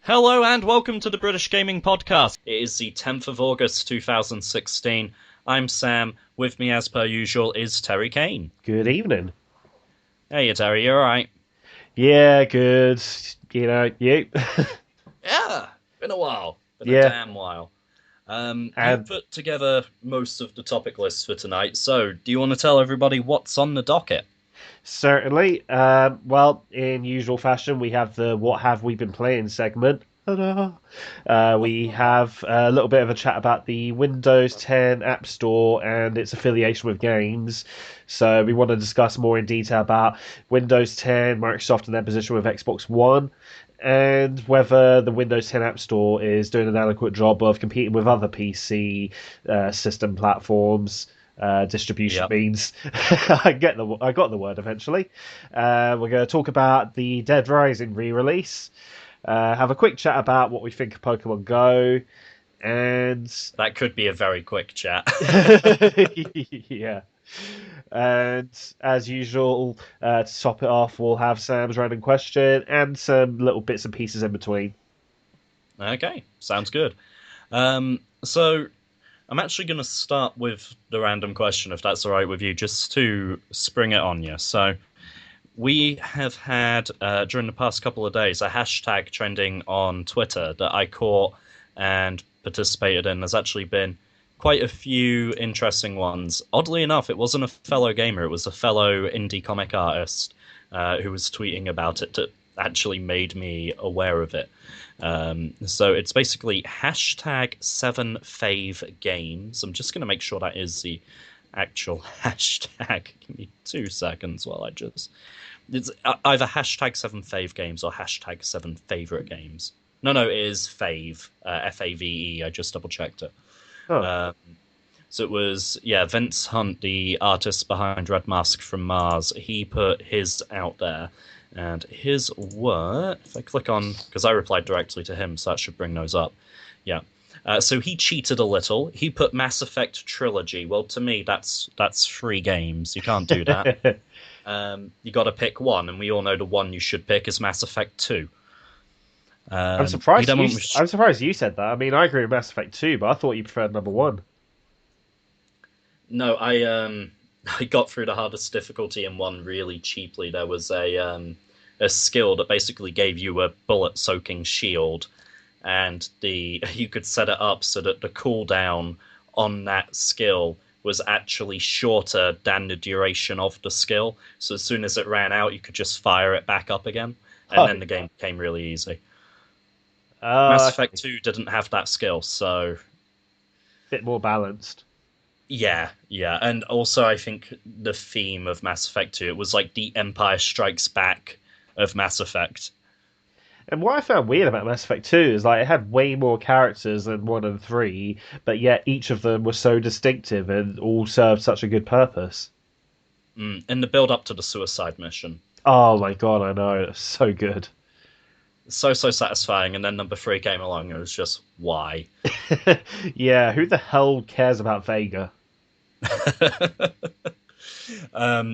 Hello and welcome to the British Gaming Podcast. It is the 10th of August 2016. I'm Sam. With me as per usual is Terry Kane. Good evening. Hey Terry, you alright? Yeah, good. You. Yeah, been a while. Been a Yeah, damn while. You've and put together most of the topic lists for tonight, so do you want to tell everybody what's on the docket? certainly. Well, in usual fashion, we have the "What Have We Been Playing" segment. Ta-da. We have a little bit of a chat about the Windows 10 App Store and its affiliation with games. So we want to discuss more in detail about Windows 10, Microsoft, and their position with Xbox One, and whether the Windows 10 App Store is doing an adequate job of competing with other PC system platforms. Distribution Yep. means I got the word eventually. We're going to talk about the Dead Rising re-release. Have a quick chat about what we think of Pokemon Go, and That could be a very quick chat. yeah. And as usual, to top it off, we'll have Sam's random question and some little bits and pieces in between. Okay, sounds good. So I'm actually going to start with the random question, if that's all right with you, just to spring it on you. So we have had, during the past couple of days, a hashtag trending on Twitter that I caught and participated in. There's actually been quite a few interesting ones. Oddly enough, it wasn't a fellow gamer, it was a fellow indie comic artist who was tweeting about it that actually made me aware of it. So it's basically hashtag 7favgames. I'm just going to make sure that is the actual hashtag. Give me 2 seconds while I just... It's either hashtag 7favgames or hashtag 7favoritegames. No, it is fave. Fave. I just double checked it. Oh, Um, so it was, Vince Hunt, the artist behind Red Mask from Mars. He put his out there. And his word, if I click on, because I replied directly to him, so that should bring those up. Yeah. So he cheated a little. He put Mass Effect Trilogy. Well, to me, that's 3 games. You can't do that. You got to pick one, and we all know the one you should pick is Mass Effect 2. I'm He surprised then you. went with I'm surprised you said that. I mean, I agree with Mass Effect 2, but I thought you preferred number one. No, I got through the hardest difficulty in one really cheaply. There was a skill that basically gave you a bullet soaking shield, and the you could set it up so that the cooldown on that skill was actually shorter than the duration of the skill. So as soon as it ran out, you could just fire it back up again, and Oh, then the game became really easy. Mass I Effect see. 2 didn't have that skill, so Bit more balanced. yeah. And also I think the theme of Mass Effect 2, it was like the Empire Strikes Back of Mass Effect. And what I found weird about Mass Effect 2 is like it had way more characters than 1 and 3, but yet each of them was so distinctive and all served such a good purpose. In the build up to the suicide mission. Oh my god, I know, it's so good. So satisfying, and then number 3 came along, and it was just, why? Yeah, who the hell cares about Vega?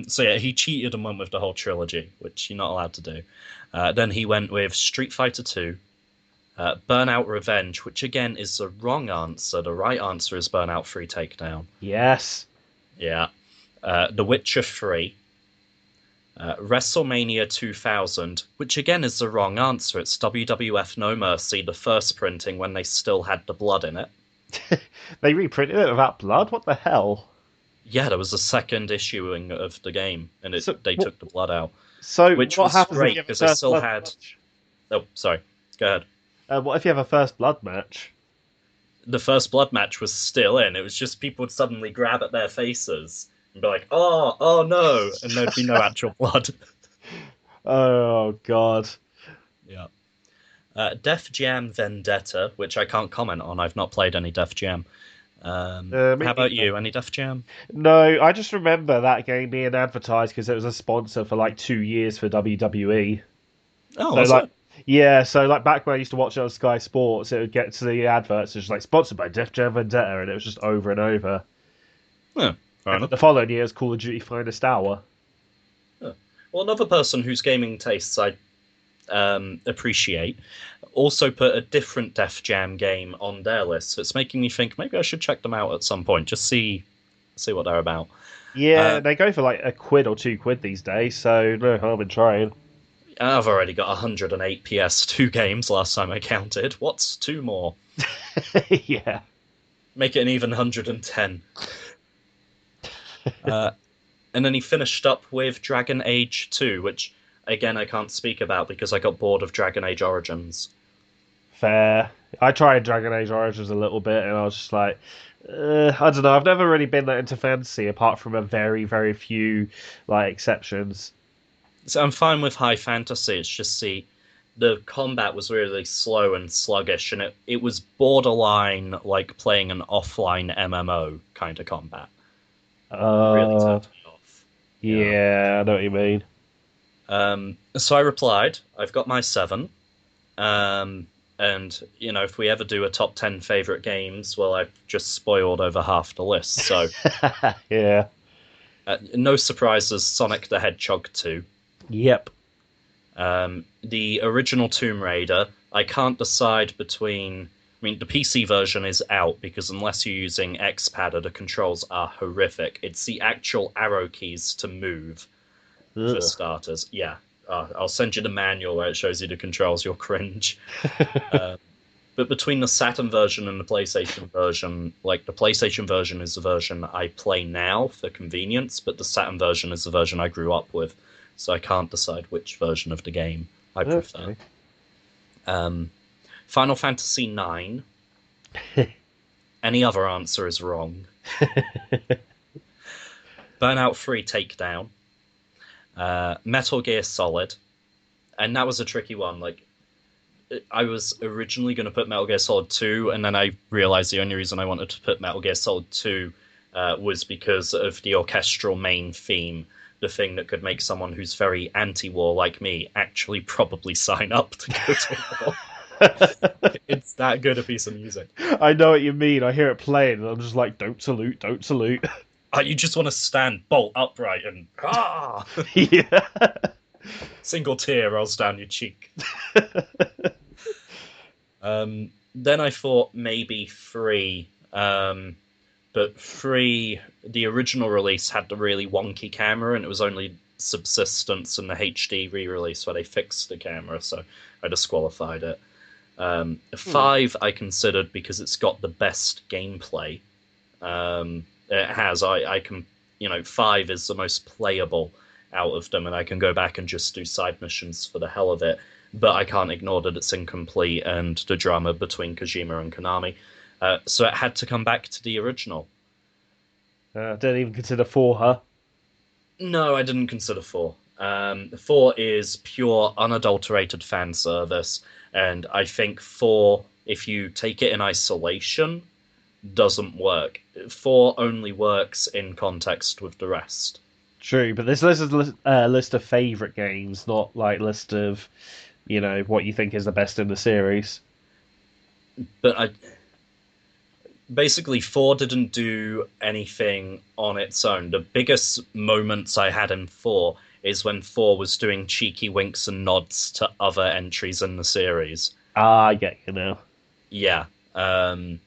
So yeah, he cheated and went with the whole trilogy, which you're not allowed to do. Then he went with Street Fighter 2, Burnout Revenge, which again is the wrong answer. The right answer is Burnout 3 Takedown. Yes. Yeah. The Witcher 3, WrestleMania 2000, which again is the wrong answer. It's WWF No Mercy, the first printing when they still had the blood in it. They reprinted it without blood? What the hell? Yeah, there was a second issuing of the game, and So they what took the blood out, so which what was happens if great you have a because they first still blood had. match? Oh, sorry. Go ahead. What if you have a first blood match? The first blood match was still in. It was just people would suddenly grab at their faces and be like, oh no," and there'd be no actual blood. Oh god. Yeah. Def Jam Vendetta, which I can't comment on. I've not played any Def Jam. Me How about neither. you? Any Def Jam? No, I just remember that game being advertised because it was a sponsor for like 2 years for WWE. Oh, So was like, it? yeah, so like back when I used to watch it on Sky Sports, it would get to the adverts, it's just like sponsored by Def Jam Vendetta, and it was just over and over. Yeah, fair And then enough. the following year, it was Call of Duty Finest Hour. Yeah. Well, another person whose gaming tastes I appreciate also put a different Def Jam game on their list. So it's making me think maybe I should check them out at some point, just see what they're about. Yeah, Uh, they go for like a quid or 2 quid these days, so no harm in trying. I've already got 108 PS2 games last time I counted. What's two more? Yeah. Make it an even 110. Uh, and then he finished up with Dragon Age 2, which again I can't speak about because I got bored of Dragon Age Origins. Fair. I tried Dragon Age Origins a little bit, and I was just like, I don't know. I've never really been that into fantasy, apart from a very, very few like exceptions. So I'm fine with high fantasy. It's just the combat was really slow and sluggish, and it was borderline like playing an offline MMO kind of combat. Really Uh, turned me off. Yeah. yeah, I know what you mean. So I replied, I've got my seven. Um, and if we ever do a top 10 favorite games, well, I've just spoiled over half the list. So Yeah. no surprises. Sonic the Hedgehog 2. Yep. The original Tomb Raider, I can't decide between. I mean, the PC version is out because unless you're using X-Pad, the controls are horrific. It's the actual arrow keys to move, for Ugh. starters. Yeah, I'll send you the manual where it shows you the controls. You'll cringe. Uh, but between the Saturn version and the PlayStation version, like the PlayStation version is the version I play now for convenience, but the Saturn version is the version I grew up with, so I can't decide which version of the game I prefer. Okay. Um, Final Fantasy IX. Any other answer is wrong. Burnout 3 Takedown. Metal Gear Solid. And that was a tricky one. Like, I was originally going to put Metal Gear Solid 2, and then I realized the only reason I wanted to put Metal Gear Solid 2 was because of the orchestral main theme, the thing that could make someone who's very anti-war like me actually probably sign up to go to war. It's that good a piece of music. I know what you mean. I hear it playing, and I'm just like, don't salute, don't salute. You just want to stand bolt upright and Yeah. single tear rolls down your cheek. Then I thought maybe three, but three, the original release had the really wonky camera, and it was only Subsistence and the HD re-release where they fixed the camera, so I disqualified it. Five I considered because it's got the best gameplay. It has. I can, five is the most playable out of them, and I can go back and just do side missions for the hell of it. But I can't ignore that it's incomplete and the drama between Kojima and Konami. So it had to come back to the original. Don't even consider four, huh? No, I didn't consider four. Four is pure, unadulterated fan service, and I think four, if you take it in isolation, doesn't work. Four only works in context with the rest. True, but this list is a list of favorite games, not like list of, what you think is the best in the series. But basically, four didn't do anything on its own. The biggest moments I had in four is when four was doing cheeky winks and nods to other entries in the series. Ah, I get you now. Yeah. And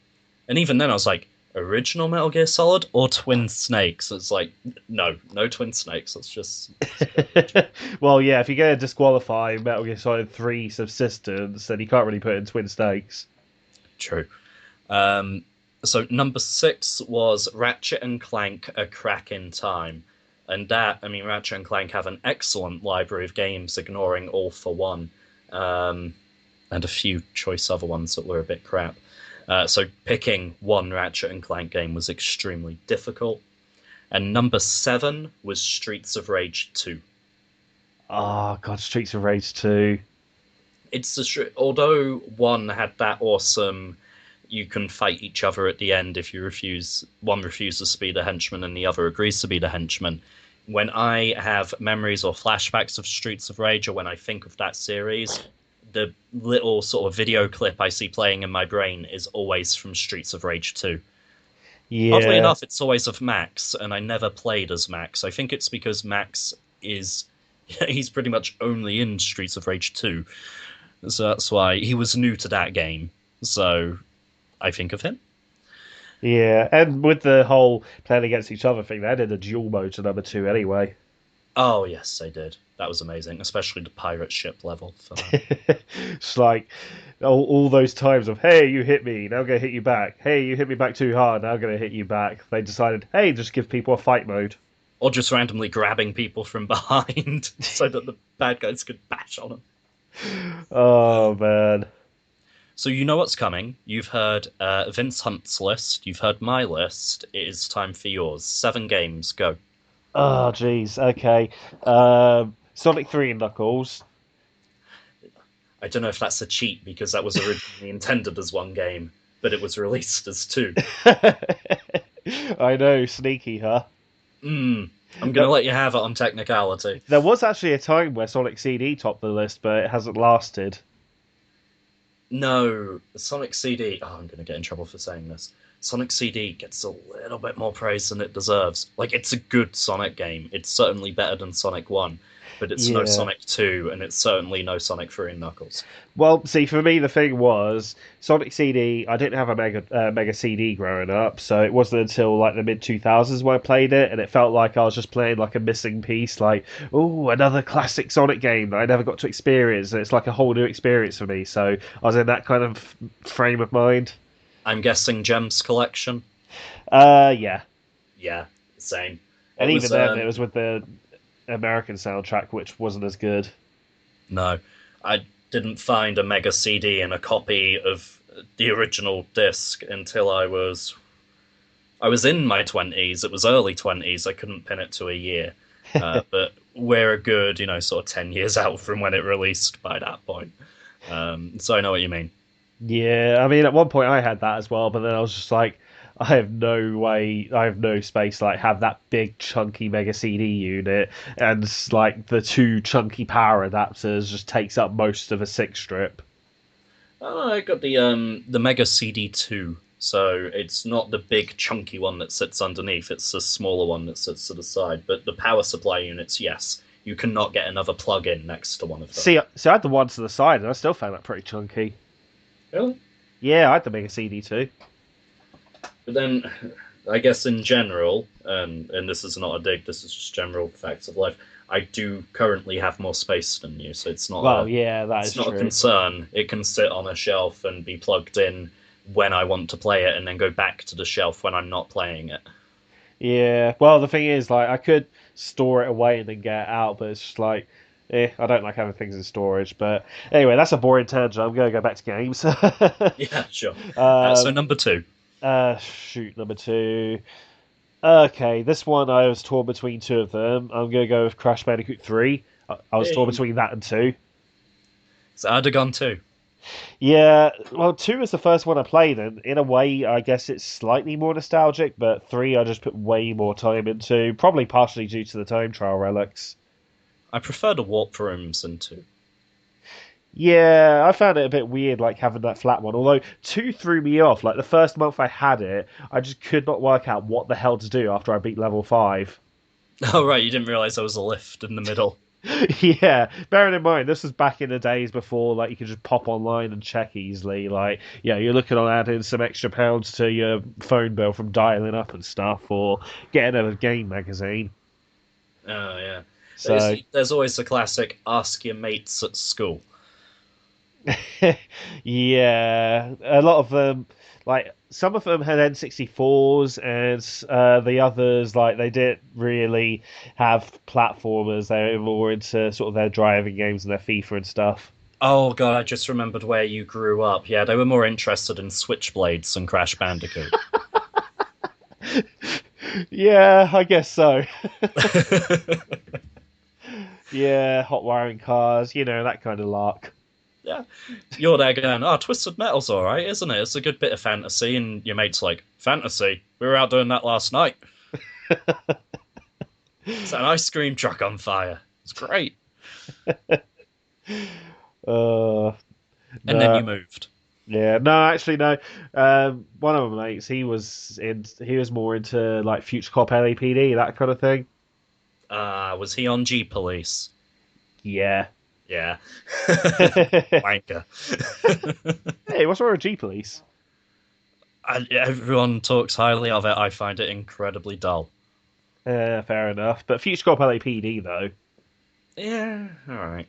even then I was like, original Metal Gear Solid or Twin Snakes? It's like, no Twin Snakes. Well, yeah, if you're going to disqualify Metal Gear Solid 3 Subsistence, then you can't really put in Twin Snakes. True. So number six was Ratchet and Clank: A Crack in Time. And Ratchet and Clank have an excellent library of games, ignoring All for One, and a few choice other ones that were a bit crap. So picking one Ratchet and Clank game was extremely difficult. And number seven was Streets of Rage 2. Oh, God, Streets of Rage 2. Although one had that awesome, you can fight each other at the end if one refuses to be the henchman and the other agrees to be the henchman. When I have memories or flashbacks of Streets of Rage, or when I think of that series, the little sort of video clip I see playing in my brain is always from Streets of Rage 2. Oddly Yeah. enough, it's always of Max, and I never played as Max. I think it's because Max he's pretty much only in Streets of Rage 2. So that's why he was new to that game. So I think of him. Yeah, and with the whole playing against each other thing, they added a dual mode to number two anyway. Oh yes, they did. That was amazing, especially the pirate ship level for that. It's like all those times of, hey, you hit me, now I'm going to hit you back. Hey, you hit me back too hard, now I'm going to hit you back. They decided, hey, just give people a fight mode. Or just randomly grabbing people from behind so that the bad guys could bash on them. Oh, man. So you know what's coming. You've heard Vince Hunt's list. You've heard my list. It is time for yours. 7 games. Go. Oh, jeez. Okay. Sonic 3 and Knuckles. I don't know if that's a cheat because that was originally intended as one game, but it was released as two. I know, sneaky, huh? I'm going There, to let you have it on technicality. there was actually a time where Sonic CD topped the list, but it hasn't lasted. No, Sonic CD. Oh, I'm going to get in trouble for saying this. Sonic CD gets a little bit more praise than it deserves. Like, it's a good Sonic game. It's certainly better than Sonic 1, but it's no Yeah. Sonic 2, and it's certainly no Sonic 3 and Knuckles. Well, see, for me, the thing was Sonic CD. I didn't have a Mega CD growing up, so it wasn't until like the mid 2000s when I played it, and it felt like I was just playing like a missing piece. Like, oh, another classic Sonic game that I never got to experience, and it's like a whole new experience for me. So I was in that kind of frame of mind. I'm guessing Gems Collection? Yeah, Yeah, same. and It even was, then, it was with the American soundtrack, which wasn't as good. no, I didn't find a Mega CD and a copy of the original disc until I was in my 20s. It was early 20s. I couldn't pin it to a year. But we're a good, sort of 10 years out from when it released by that point. So I know what you mean. Yeah, I mean, at one point I had that as well, but then I was just like, I have no way, I have no space to like have that big chunky Mega CD unit, and like the two chunky power adapters just takes up most of a six strip. Oh, I got the Mega CD2. So it's not the big chunky one that sits underneath, it's the smaller one that sits to the side. But the power supply units, yes. You cannot get another plug-in next to one of them. See, I had the one to the side, and I still found that pretty chunky. Really? Yeah, I had the Mega CD too. But then, I guess in general, and this is not a dig, this is just general facts of life. I do currently have more space than you, so it's not Well, a yeah, that it's is not a true. concern. It can sit on a shelf and be plugged in when I want to play it, and then go back to the shelf when I'm not playing it. Yeah, well, the thing is, like, I could store it away and then get it out, but it's just like, I don't like having things in storage. But anyway, that's a boring tangent. I'm gonna go back to games. Yeah, sure. So um, number two. shoot, number two. Okay, this one I was torn between two of them. I'm gonna go with Crash Bandicoot 3. I was torn Hey, between that and two. it's Erdogan too. Yeah, well, two is the first one I played, and in a way, I guess it's slightly more nostalgic. But three, I just put way more time into, probably partially due to the time trial relics. I prefer the warp rooms in two. Yeah, I found it a bit weird, like having that flat one. Although two threw me off. Like the first month I had it, I just could not work out what the hell to do after I beat level 5. Oh right, you didn't realize there was a lift in the middle. Yeah, bearing in mind this was back in the days before like you could just pop online and check easily. Like, yeah, you're looking on adding some extra pounds to your phone bill from dialing up and stuff, or getting a game magazine. Oh yeah, So there's always the classic ask your mates at school. yeah, a lot of them, like some of them had N64s, and the others, like they didn't really have platformers. They were more into sort of their driving games and their FIFA and stuff. Oh god, I just remembered where you grew up. Yeah, they were more interested in Switchblades than Crash Bandicoot. Yeah, I guess so. Yeah, hot wiring cars, that kind of lark. Yeah, you're there going, oh, Twisted Metal's all right, isn't it? It's a good bit of fantasy, and your mate's like, fantasy? We were out doing that last night. It's an ice cream truck on fire. It's great. Uh, And then no, you moved. yeah, no, actually, no. One of my mates, he was more into like Future Cop LAPD, that kind of thing. Was he on G Police? Yeah. Yeah. Hey, Wanker. what's wrong with G Police? Everyone talks highly of it. I find it incredibly dull. Fair enough. But Future Cop LAPD though. Yeah, all right.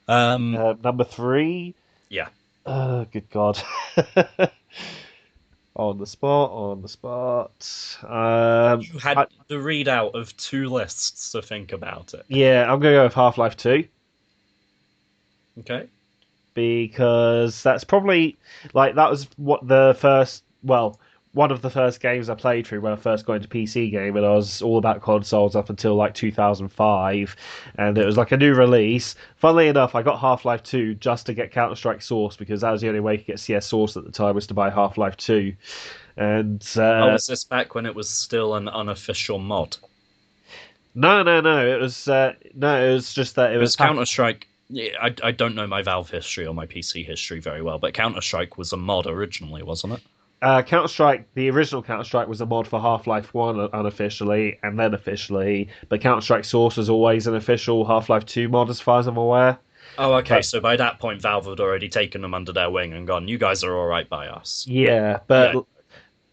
Number three. Yeah. Good God. On the spot, on the spot. You had I, the readout of two lists to think about it. yeah, I'm gonna go with Half Life Two Okay. because that's probably like that was what the first well one of the first games I played through when I first got into PC game, and I was all about consoles up until like 2005, and it was like a new release. Funnily enough, I got Half Life 2 just to get Counter Strike Source because that was the only way you could get CS Source at the time was to buy Half Life 2, and Oh, was this back when it was still an unofficial mod? no, it was no, it was just that it was Because half. Counter Strike, yeah, I don't know my Valve history or my PC history very well, but Counter Strike was a mod originally, wasn't it? Counter Strike, the original Counter Strike was a mod for Half Life 1 unofficially, and then officially. But Counter Strike Source was always an official Half Life 2 mod, as far as I'm aware. Oh, okay. But So by that point, Valve had already taken them under their wing and gone, "You guys are all right by us." yeah, Yeah.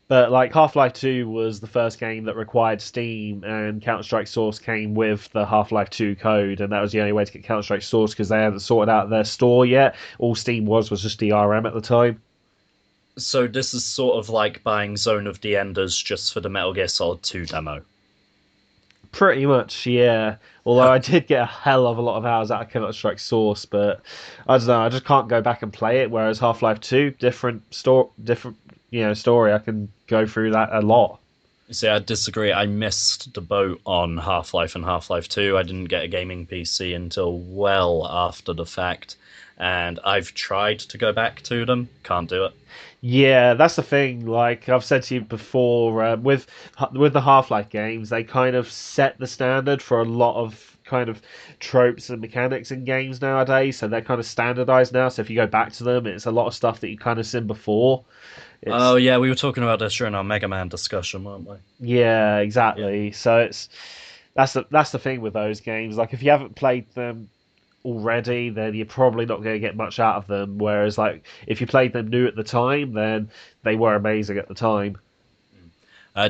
but like Half Life 2 was the first game that required Steam, and Counter Strike Source came with the Half Life 2 code, and that was the only way to get Counter Strike Source because they hadn't sorted out their store yet. All Steam was just DRM at the time. So this is sort of like buying Zone of the Enders just for the Metal Gear Solid 2 demo. Pretty much, yeah. Although I did get a hell of a lot of hours out of Counter Strike Source, but I don't know. I just can't go back and play it. Whereas Half Life Two, different story. I can go through that a lot. See, I disagree. I missed the boat on Half Life and Half Life 2. I didn't get a gaming PC until well after the fact, and I've tried to go back to them. Can't do it. Yeah, that's the thing. Like I've said to you before, with the Half Life games, they kind of set the standard for a lot of kind of tropes and mechanics in games nowadays. So they're kind of standardized now. So if you go back to them, it's a lot of stuff that you kind of seen before. Oh, It's yeah, we were talking about this during our Mega Man discussion, weren't we? Yeah, Yeah. exactly. So it's that's the thing with those games. Like if you haven't played them already, then you're probably not going to get much out of them. Whereas like if you played them new at the time, then they were amazing at the time.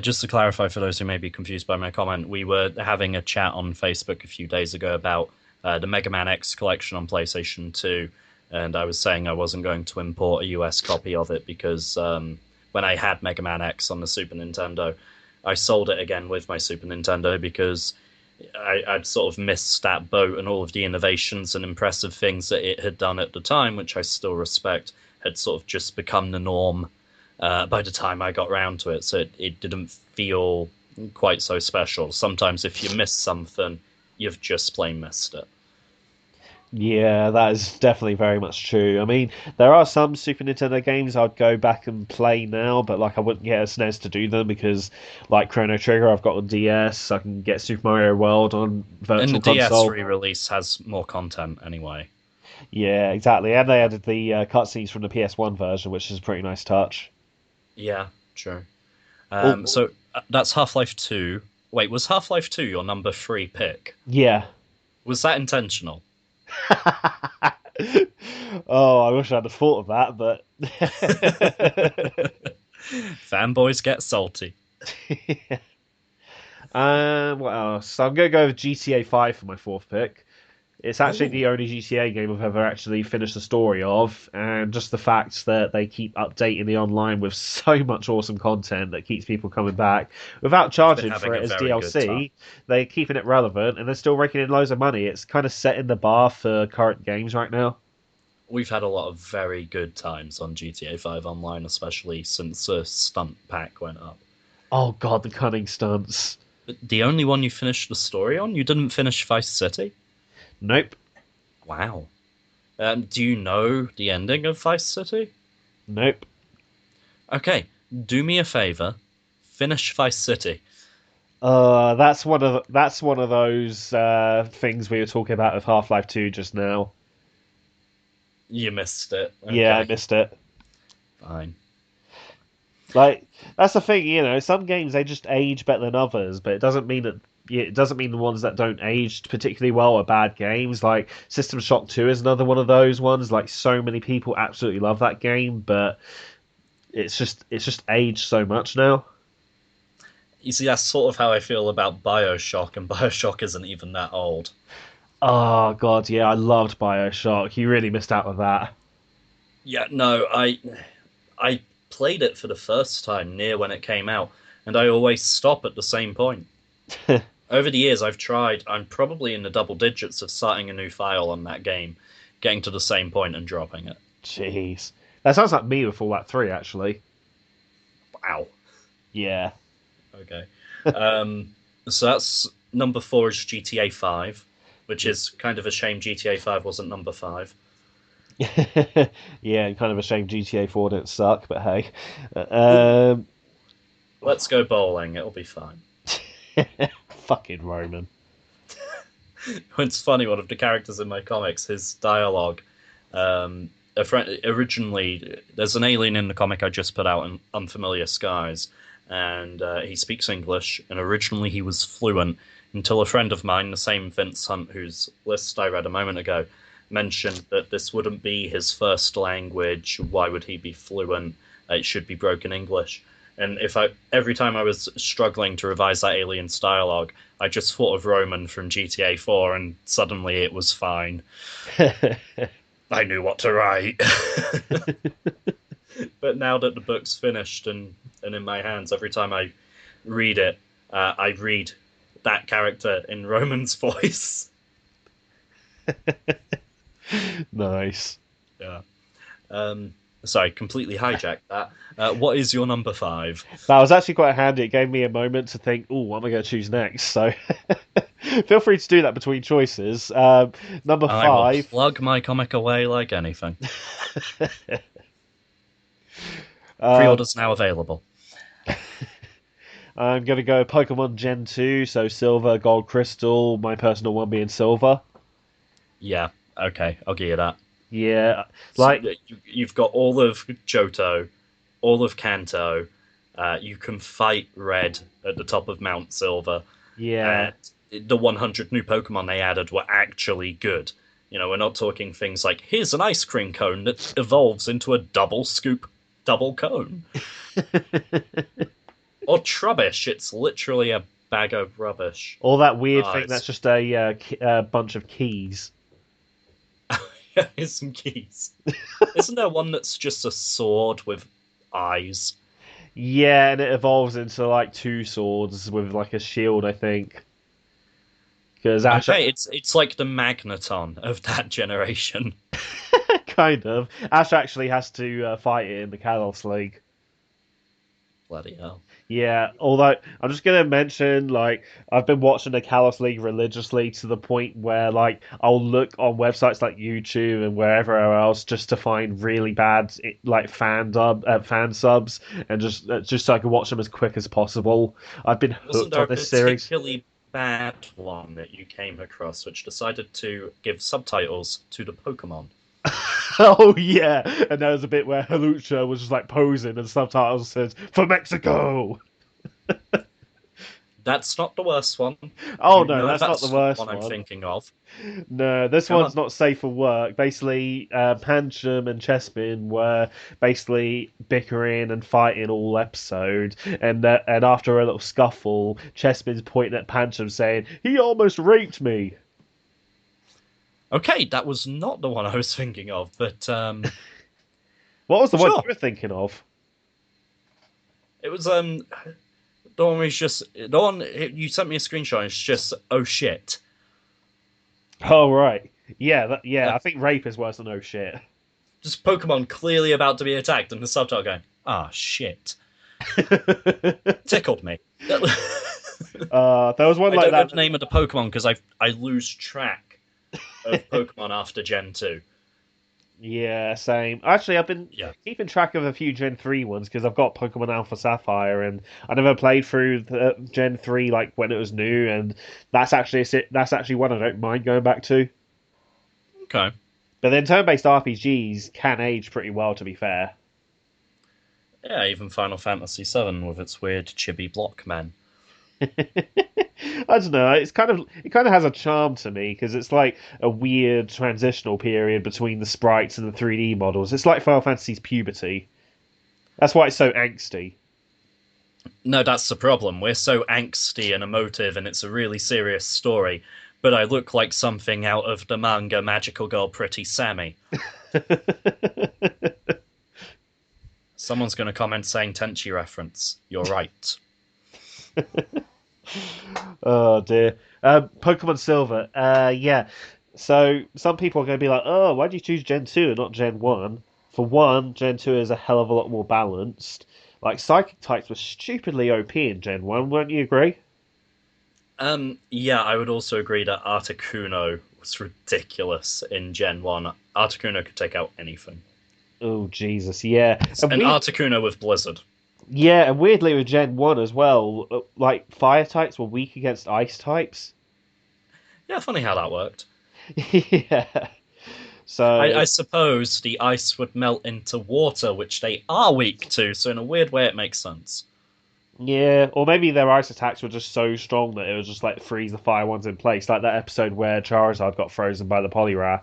Just to clarify for those who may be confused by my comment, we were having a chat on Facebook a few days ago about the Mega Man X collection on PlayStation 2, and I was saying I wasn't going to import a US copy of it because when I had Mega Man X on the Super Nintendo, I sold it again with my Super Nintendo because I'd sort of missed that boat and all of the innovations and impressive things that it had done at the time, which I still respect, had sort of just become the norm by the time I got round to it. So it didn't feel quite so special. Sometimes if you miss something, you've just plain missed it. Yeah, that is definitely very much true. I mean, there are some Super Nintendo games I'd go back and play now, but like I wouldn't get a SNES to do them because, like Chrono Trigger, I've got on DS. I can get Super Mario World on And the Virtual DS Console. re-release has more content anyway. Yeah, exactly. And they added the cutscenes from the PS1 version, which is a pretty nice touch. Yeah, true. Oh, So that's Half Life 2. Wait, was Half Life 2 your number three pick? yeah. Was that intentional? Oh, I wish I'd have thought of that, but Fanboys get salty. what else? So I'm gonna go with GTA 5 for my fourth pick. It's actually Ooh. the only GTA game I've ever actually finished the story of, and just the fact that they keep updating the online with so much awesome content that keeps people coming back without We've been charging for having it a as very good time. DLC. They're keeping it relevant and they're still raking in loads of money. It's kind of setting the bar for current games right now. We've had a lot of very good times on GTA 5 Online, especially since the stunt pack went up. Oh god, the cunning stunts. The only one you finished the story on? You didn't finish Vice City? Nope, Wow. Do you know the ending of Vice City? nope. Okay, do me a favor. Finish Vice City. That's one of those things we were talking about with Half Life 2 just now. You missed it. Yeah, I Okay, missed it. fine. Like that's the thing, some games they just age better than others, but it doesn't mean that it doesn't mean the ones that don't age particularly well are bad games. Like System Shock 2 is another one of those ones. Like so many people absolutely love that game, but it's just aged so much now. You see, that's sort of how I feel about Bioshock, and Bioshock isn't even that old. Oh god, yeah, I loved BioShock. You really missed out on that. Yeah, no, I played it for the first time near when it came out, and I always stop at the same point. Over the years, I've tried. I'm probably in the double digits of starting a new file on that game, getting to the same point and dropping it. Jeez. That sounds like me with Fallout 3, actually. Wow. Yeah. Okay. Um, so that's number four is GTA 5, which is kind of a shame GTA 5 wasn't number five. Yeah, kind of a shame GTA 4 didn't suck, but hey. Ooh, Um, let's go bowling. It'll be fine. fucking Roman. It's funny, one of the characters in my comics, his dialogue. A friend originally, there's an alien in the comic I just put out in Unfamiliar Skies, and he speaks English. And originally he was fluent until a friend of mine, the same Vince Hunt, whose list I read a moment ago, mentioned that this wouldn't be his first language. Why would he be fluent? It should be broken English. And if I every time I was struggling to revise that alien's dialogue, I just thought of Roman from GTA 4, and suddenly it was fine. I knew what to write. But now that the book's finished and in my hands, every time I read it, I read that character in Roman's voice. Nice. Yeah. Sorry, completely hijacked that. What is your number five? That was actually quite handy. It gave me a moment to think, oh, what am I going to choose next? So feel free to do that between choices. Number I will five. plug my comic away like anything. um, Pre-orders now available. I'm going to go Pokemon Gen 2, so Silver, Gold, Crystal, my personal one being Silver. Yeah, okay, I'll give you that. Yeah, So like, you've got all of Johto, all of Kanto. You can fight Red at the top of Mount Silver, yeah, and the 100 new Pokemon they added were actually good. We're not talking things like here's an ice cream cone that evolves into a double scoop, double cone, or Trubbish. It's literally a bag of rubbish. all that weird Ah, thing that's just a bunch of keys. here's some keys. Isn't there one that's just a sword with eyes? Yeah, and it evolves into like two swords with like a shield, I think. Because Ash, Okay, it's like the Magneton of that generation. kind of, Ash actually has to fight it in the Kalos League. Bloody hell. Yeah, although I'm just gonna mention, like, I've been watching the Kalos League religiously to the point where, like, I'll look on websites like YouTube and wherever else just to find really bad, like, fan subs, and just so I can watch them as quick as possible. I've been Wasn't hooked there on a this series. particularly bad one that you came across which decided to give subtitles to the Pokemon? Oh yeah, and there was a bit where Halucha was just like posing, and subtitles says "For Mexico." That's not the worst one. Oh You no, know that's not the that's not the worst one I'm one. thinking of. No, this Come one's on. not safe for work. Basically, Pancham and Chespin were basically bickering and fighting all episode, and after a little scuffle, Chespin's pointing at Pancham saying, "He almost raped me." Okay, that was not the one I was thinking of, but What was the one you sure. were thinking of? It was the one was just the one you sent me a screenshot. It's just oh shit. Oh right, yeah, Uh, yeah. I think rape is worse than oh shit. just Pokemon clearly about to be attacked, and the subtitle going, ah shit. Tickled me. There was one I like don't know that. the name of the Pokemon because I lose track of Pokemon after Gen 2. Yeah, same. Actually, I've been Yeah. keeping track of a few Gen 3 ones because I've got Pokemon Alpha Sapphire, and I never played through the Gen 3 like when it was new, and that's actually one I don't mind going back to. Okay. But then turn-based RPGs can age pretty well, to be fair. Yeah, even Final Fantasy VII with its weird chibi block men. I don't know. It kind of has a charm to me because it's like a weird transitional period between the sprites and the 3D models. It's like Final Fantasy's puberty. That's why it's so angsty. No, that's the problem. We're so angsty and emotive, and it's a really serious story. But I look like something out of the manga Magical Girl Pretty Sammy. Someone's going to comment saying Tenchi reference. You're right. Oh dear. Pokemon Silver. Yeah. So some people are going to be like, "Oh, why did you choose Gen 2 and not Gen 1?" For one, Gen 2 is a hell of a lot more balanced. Like Psychic types were stupidly OP in Gen 1, won't you agree? Yeah, I would also agree that Articuno was ridiculous in Gen 1. Articuno could take out anything. Oh Jesus, yeah. And And we Articuno with Blizzard. Yeah, and weirdly with Gen 1 as well, like fire types were weak against ice types. Yeah, funny how that worked. Yeah. So I suppose the ice would melt into water, which they are weak to, so in a weird way it makes sense. yeah, or maybe their ice attacks were just so strong that it was just like freeze the fire ones in place, like that episode where Charizard got frozen by the Poliwrath.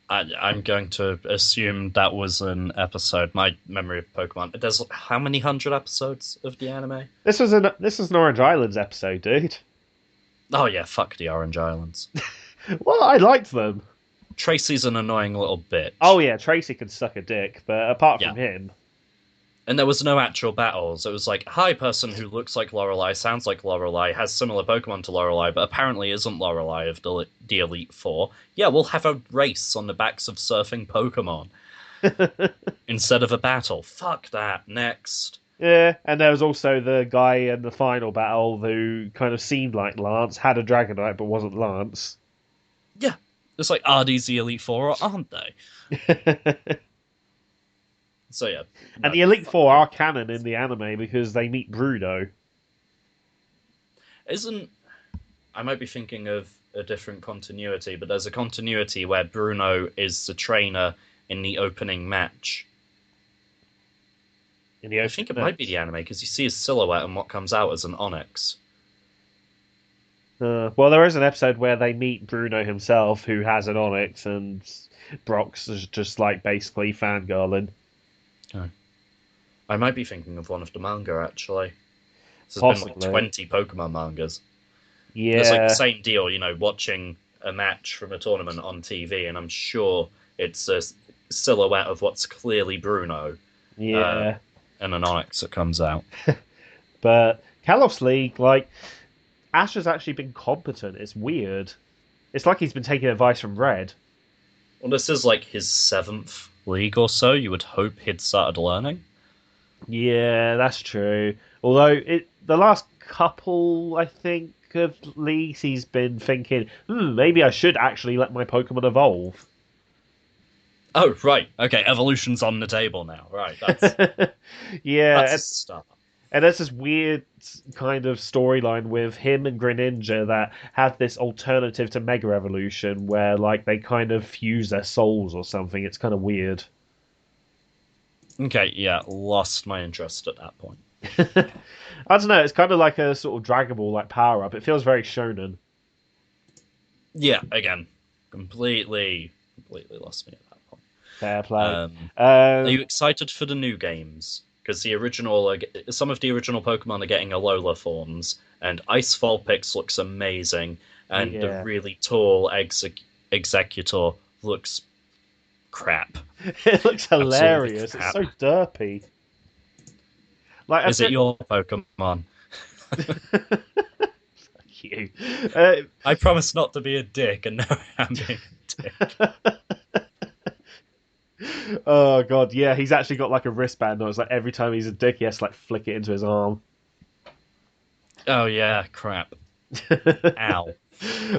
I'm going to assume that was an episode. My memory of Pokemon. There's how many hundred episodes of the anime? This was an Orange Islands episode, dude. Oh yeah, fuck the Orange Islands. Well, I liked them. Tracy's an annoying little Oh bitch. yeah, Tracy can suck a dick, but apart Yeah. from him, And there was no actual battles. It was like, hi, person who looks like Lorelei, sounds like Lorelei, has similar Pokemon to Lorelei, but apparently isn't Lorelei of the Elite Four. Yeah, we'll have a race on the backs of surfing Pokemon instead of a battle. Fuck that. Next. yeah, and there was also the guy in the final battle who kind of seemed like Lance, had a Dragonite but wasn't Lance. Yeah. It's like, are these the Elite Four or aren't they? So yeah, And no, the Elite fuck Four them. are canon in the anime because they meet Bruno. Isn't I might be thinking of a different continuity, but there's a continuity where Bruno is the trainer in the opening match. In the I opening think it might be match. the anime because you see his silhouette and what comes out as an Onyx. Well, there is an episode where they meet Bruno himself, who has an Onyx, and Brox is just like basically fangirling. Oh. I might be thinking of one of the manga actually. So there's been like Possibly. 20 Pokemon mangas. And it's like the Yeah, same deal, watching a match from a tournament on TV, and I'm sure it's a silhouette of what's clearly Bruno, uh, yeah. and an Onyx that comes out. But Kalos League, like, Ash has actually been competent. It's weird. It's like he's been taking advice from Red. Well, this is like his seventh league or so. You would hope he'd started learning. Yeah, that's true. Although the last couple, I think, of leagues, he's been thinking, maybe I should actually let my Pokemon evolve. Oh, right. Okay, evolution's on the table now. Right, that's Yeah, a start. and there's this weird kind of storyline with him and Greninja that have this alternative to Mega Evolution where like they kind of fuse their souls or something. It's kind of weird. Okay, yeah, lost my interest at that point. I don't know. It's kind of like a sort of Dragon Ball like power up. It feels very shonen. Yeah, again, completely lost me at that point. Fair play. Um, are you Um, excited for the new games? Because some of the original Pokemon are getting Alola forms, and Ice Vulpix looks amazing, and the yeah, really tall Executor looks crap. it looks Absolutely hilarious. It's crap. so derpy. Like I Is it feel your Pokemon? you. Uh, I promise not to be a dick, and now I'm being a dick. oh god, yeah, he's actually got like a wristband. Though. It's like every time he's a dick, he has to like flick it into his arm. Oh yeah, crap. Ow.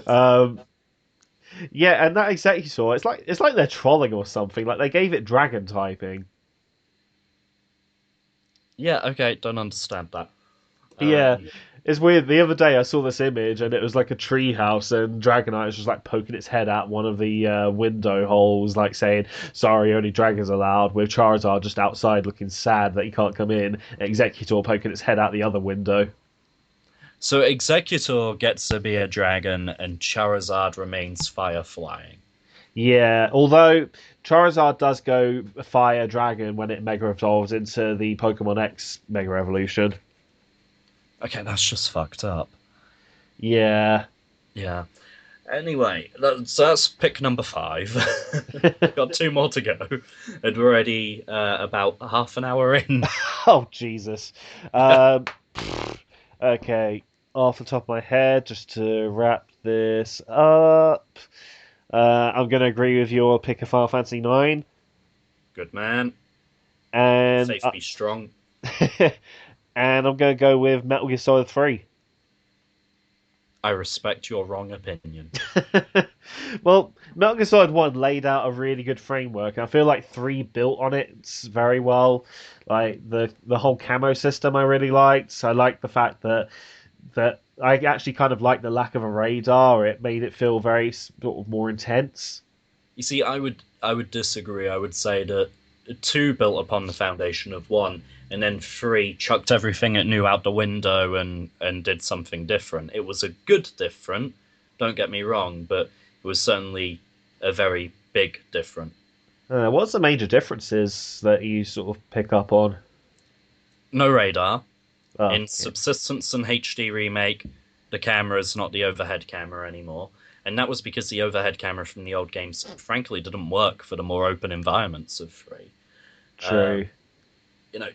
um, yeah, and that Executor, it's like they're trolling or something. Like they gave it dragon typing. Yeah, okay, don't understand that. Yeah, Um, It's weird. The other day I saw this image and it was like a tree house and Dragonite was just like poking its head out one of the window holes, like saying, "Sorry, only dragons allowed." With Charizard just outside looking sad that he can't come in. Executor poking its head out the other window. So Executor gets to be a dragon, and Charizard remains fire flying. Yeah, although Charizard does go Fire Dragon when it Mega Evolves into the Pokemon X Mega Evolution. Okay, that's just fucked up. Yeah. Yeah. Anyway, so that's pick number five. Got two more to go, and we're already about half an hour in. Oh, Jesus. Um, okay, off the top of my head, just to wrap this up, I'm going to agree with your pick of Final Fantasy 9. Good man. And Faith be strong. and I'm going to go with Metal Gear Solid 3. I respect your wrong opinion. Well, Metal Gear Solid 1 laid out a really good framework. I feel like 3 built on it very well. Like the whole camo system I really liked. I liked the fact that I actually kind of liked the lack of a radar. It made it feel very sort of more intense. You see, I would disagree. I would say that two built upon the foundation of one, and then three chucked everything it knew out the window and did something different. It was a good different, don't get me wrong, but it was certainly a very big different. What's the major differences that you sort of pick up on? No radar. Oh, In yeah. Subsistence and HD Remake, the camera is not the overhead camera anymore. And that was because the overhead camera from the old games, frankly, didn't work for the more open environments of 3. True.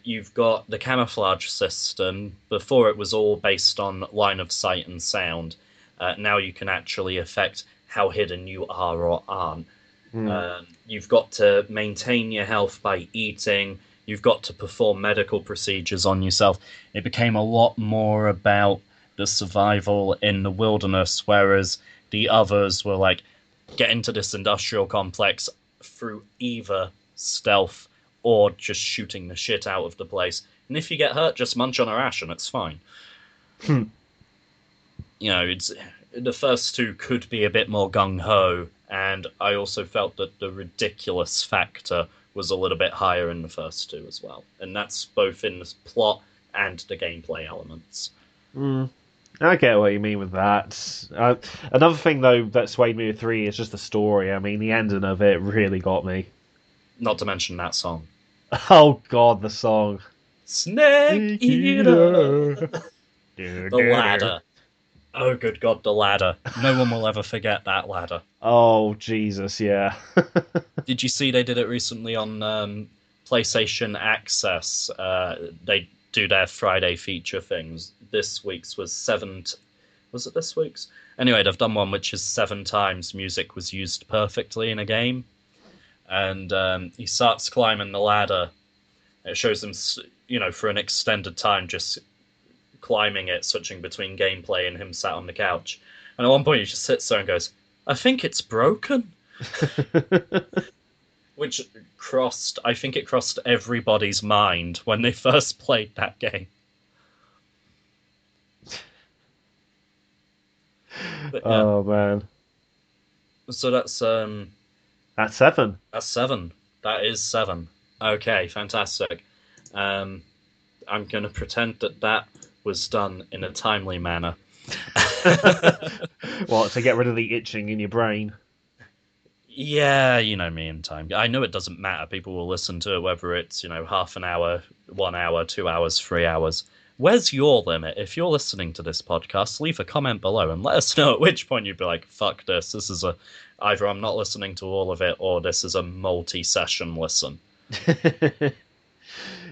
You've got the camouflage system. Before it was all based on line of sight and sound. Now you can actually affect how hidden you are or aren't. Mm. You've got to maintain your health by eating. You've got to perform medical procedures on yourself. It became a lot more about the survival in the wilderness, whereas the others were like, get into this industrial complex through either stealth or just shooting the shit out of the place. And if you get hurt, just munch on a ration. It's fine. It's the first two could be a bit more gung ho, and I also felt that the ridiculous factor was a little bit higher in the first two as well, and that's both in the plot and the gameplay elements. Mm. I get what you mean with that. Another thing, though, that swayed me with 3 is just the story. I mean, the ending of it really got me. Not to mention that song, Oh, God, the song. Snake Snake Eater, Eater. the ladder. Oh, good God, the ladder. No one will ever forget that ladder. Oh, Jesus, yeah. Did you see they did it recently on PlayStation Access? They do their Friday feature things. This week's was Was it this week's? Anyway, they've done one which is 7 times music was used perfectly in a game, and he starts climbing the ladder. It shows him, for an extended time, just climbing it, switching between gameplay and him sat on the couch. And at one point, he just sits there and goes, "I think it's broken." Which I think it crossed everybody's mind when they first played that game. But yeah, Oh, man. so That's 7. that's 7. That is 7. Okay, fantastic. Um, I'm going to pretend that was done in a timely manner. What, to get rid of the itching in your brain? Yeah, you know me in time. I know it doesn't matter. People will listen to it, whether it's, half an hour, 1 hour, 2 hours, 3 hours. Where's your limit? If you're listening to this podcast, leave a comment below and let us know at which point you'd be like, fuck this. This is either I'm not listening to all of it or this is a multi-session listen.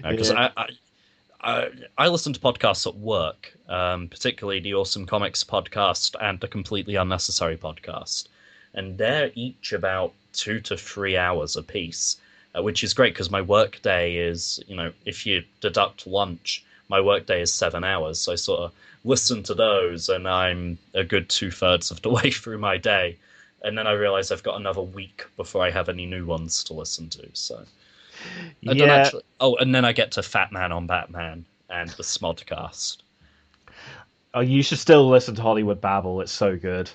Because Yeah. I listen to podcasts at work, particularly the Awesome Comics podcast and the Completely Unnecessary podcast. And they're each about 2 to 3 hours apiece, which is great because my work day is, if you deduct lunch, my work day is 7 hours. So I sort of listen to those and I'm a good 2/3 of the way through my day. And then I realize I've got another week before I have any new ones to listen to. So I don't Yeah. actually. Oh, and then I get to Fat Man on Batman and the Smodcast. Oh, you should still listen to Hollywood Babble. It's so good.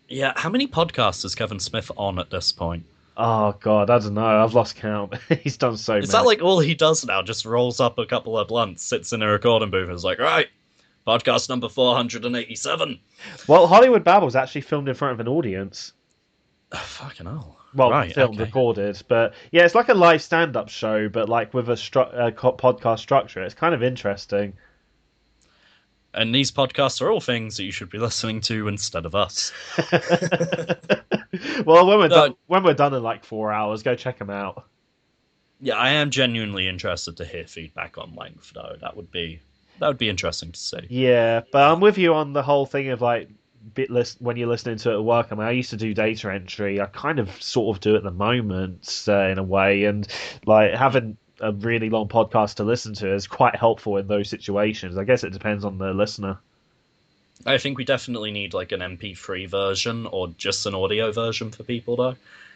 Yeah, how many podcasts is Kevin Smith on at this point? Oh God, I don't know. I've lost count. He's done so Is that many. like all he does now? Just rolls up a couple of blunts, sits in a recording booth, and is like, right, podcast number 487. Well, Hollywood Babble's actually filmed in front of an audience. Oh, fucking hell. Well, not Right, filmed, okay. recorded, but yeah, it's like a live stand-up show, but like with a podcast structure. It's kind of interesting. And these podcasts are all things that you should be listening to instead of us. Well, when we're No, done, when we're done in like 4 hours, go check them out. yeah, I am genuinely interested to hear feedback on length, though. That would be interesting to see. Yeah, but I'm with you on the whole thing of like bit list when you're listening to it at work. I mean, I used to do data entry. I kind of sort of do at the moment in a way, and like having a really long podcast to listen to is quite helpful in those situations. I guess it depends on the listener. I think we definitely need like an MP3 version or just an audio version for people,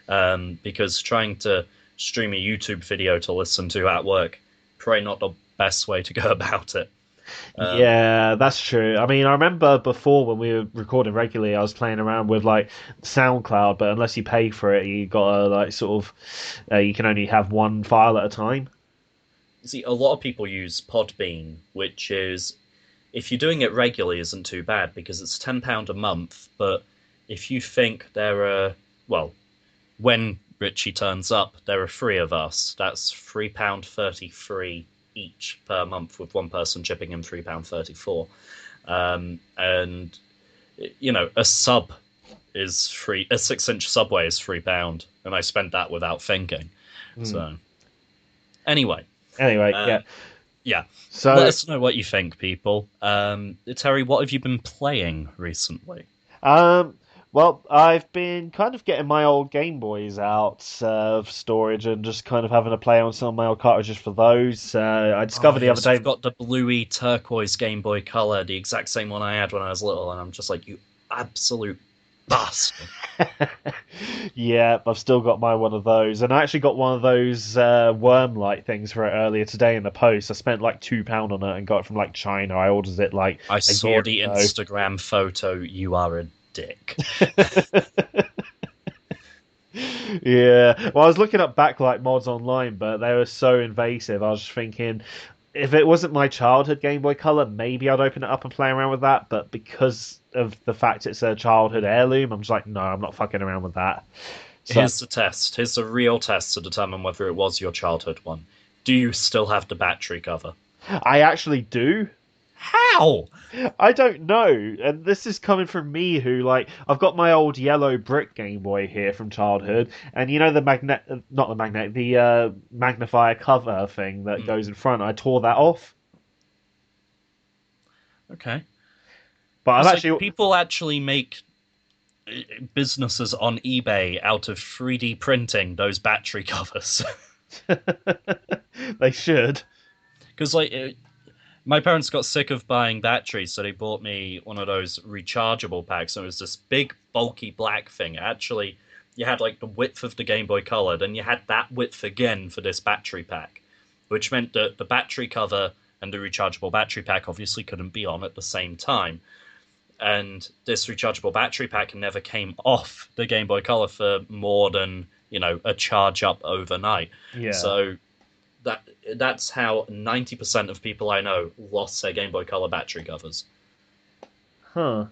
though, because trying to stream a YouTube video to listen to at work probably not the best way to go about it. Um, Yeah, that's true. I mean, I remember before when we were recording regularly, I was playing around with like SoundCloud, but unless you pay for it, you gotta like sort of you can only have one file at a time. See, a lot of people use Podbean, which is, if you're doing it regularly, isn't too bad because it's £10 a month. But if you think there are, well, when Richie turns up, there are three of us. That's £3.33 each per month, with one person chipping in £3.34. And a sub is free. A 6-inch subway is £3, and I spent that without thinking. Hmm. So anyway, Anyway, uh, yeah. yeah, let So, us know what you think, people. Terry, what have you been playing recently? um, well, I've been kind of getting my old Game Boys out of storage and just kind of having a play on some of my old cartridges for those. I Oh discovered the other yes, you've day. got the bluey turquoise Game Boy Color, the exact same one I had when I was little, and I'm just like, you absolute bastard. Yeah, I've still got my one of those, and I actually got one of those worm light things for it earlier today in the post. I spent like £2 on it and got it from like China. I ordered it like I a saw year the ago. Instagram photo. You are a dick. Yeah, well, I was looking up backlight mods online, but they were so invasive. I was just thinking, if it wasn't my childhood Game Boy Color, maybe I'd open it up and play around with that. But because of the fact it's a childhood heirloom, I'm just like, no, I'm not fucking around with that. So Here's the test. Here's the real test to determine whether it was your childhood one. Do you still have the battery cover? I actually do. How? I don't know, and this is coming from me who like I've got my old yellow brick Game Boy here from childhood, and you know the magnet, not the magnet, the magnifier cover thing that Hmm, goes in front. I tore that off, okay. but I've Because like actually people actually make businesses on eBay out of 3D printing those battery covers. they should. Because my parents got sick of buying batteries, so they bought me one of those rechargeable packs. And it was this big, bulky black thing. Actually, you had like the width of the Game Boy Color, then you had that width again for this battery pack, which meant that the battery cover and the rechargeable battery pack obviously couldn't be on at the same time. And this rechargeable battery pack never came off the Game Boy Color for more than a charge up overnight. Yeah. So that's how 90% of people I know lost their Game Boy Color battery covers. Huh.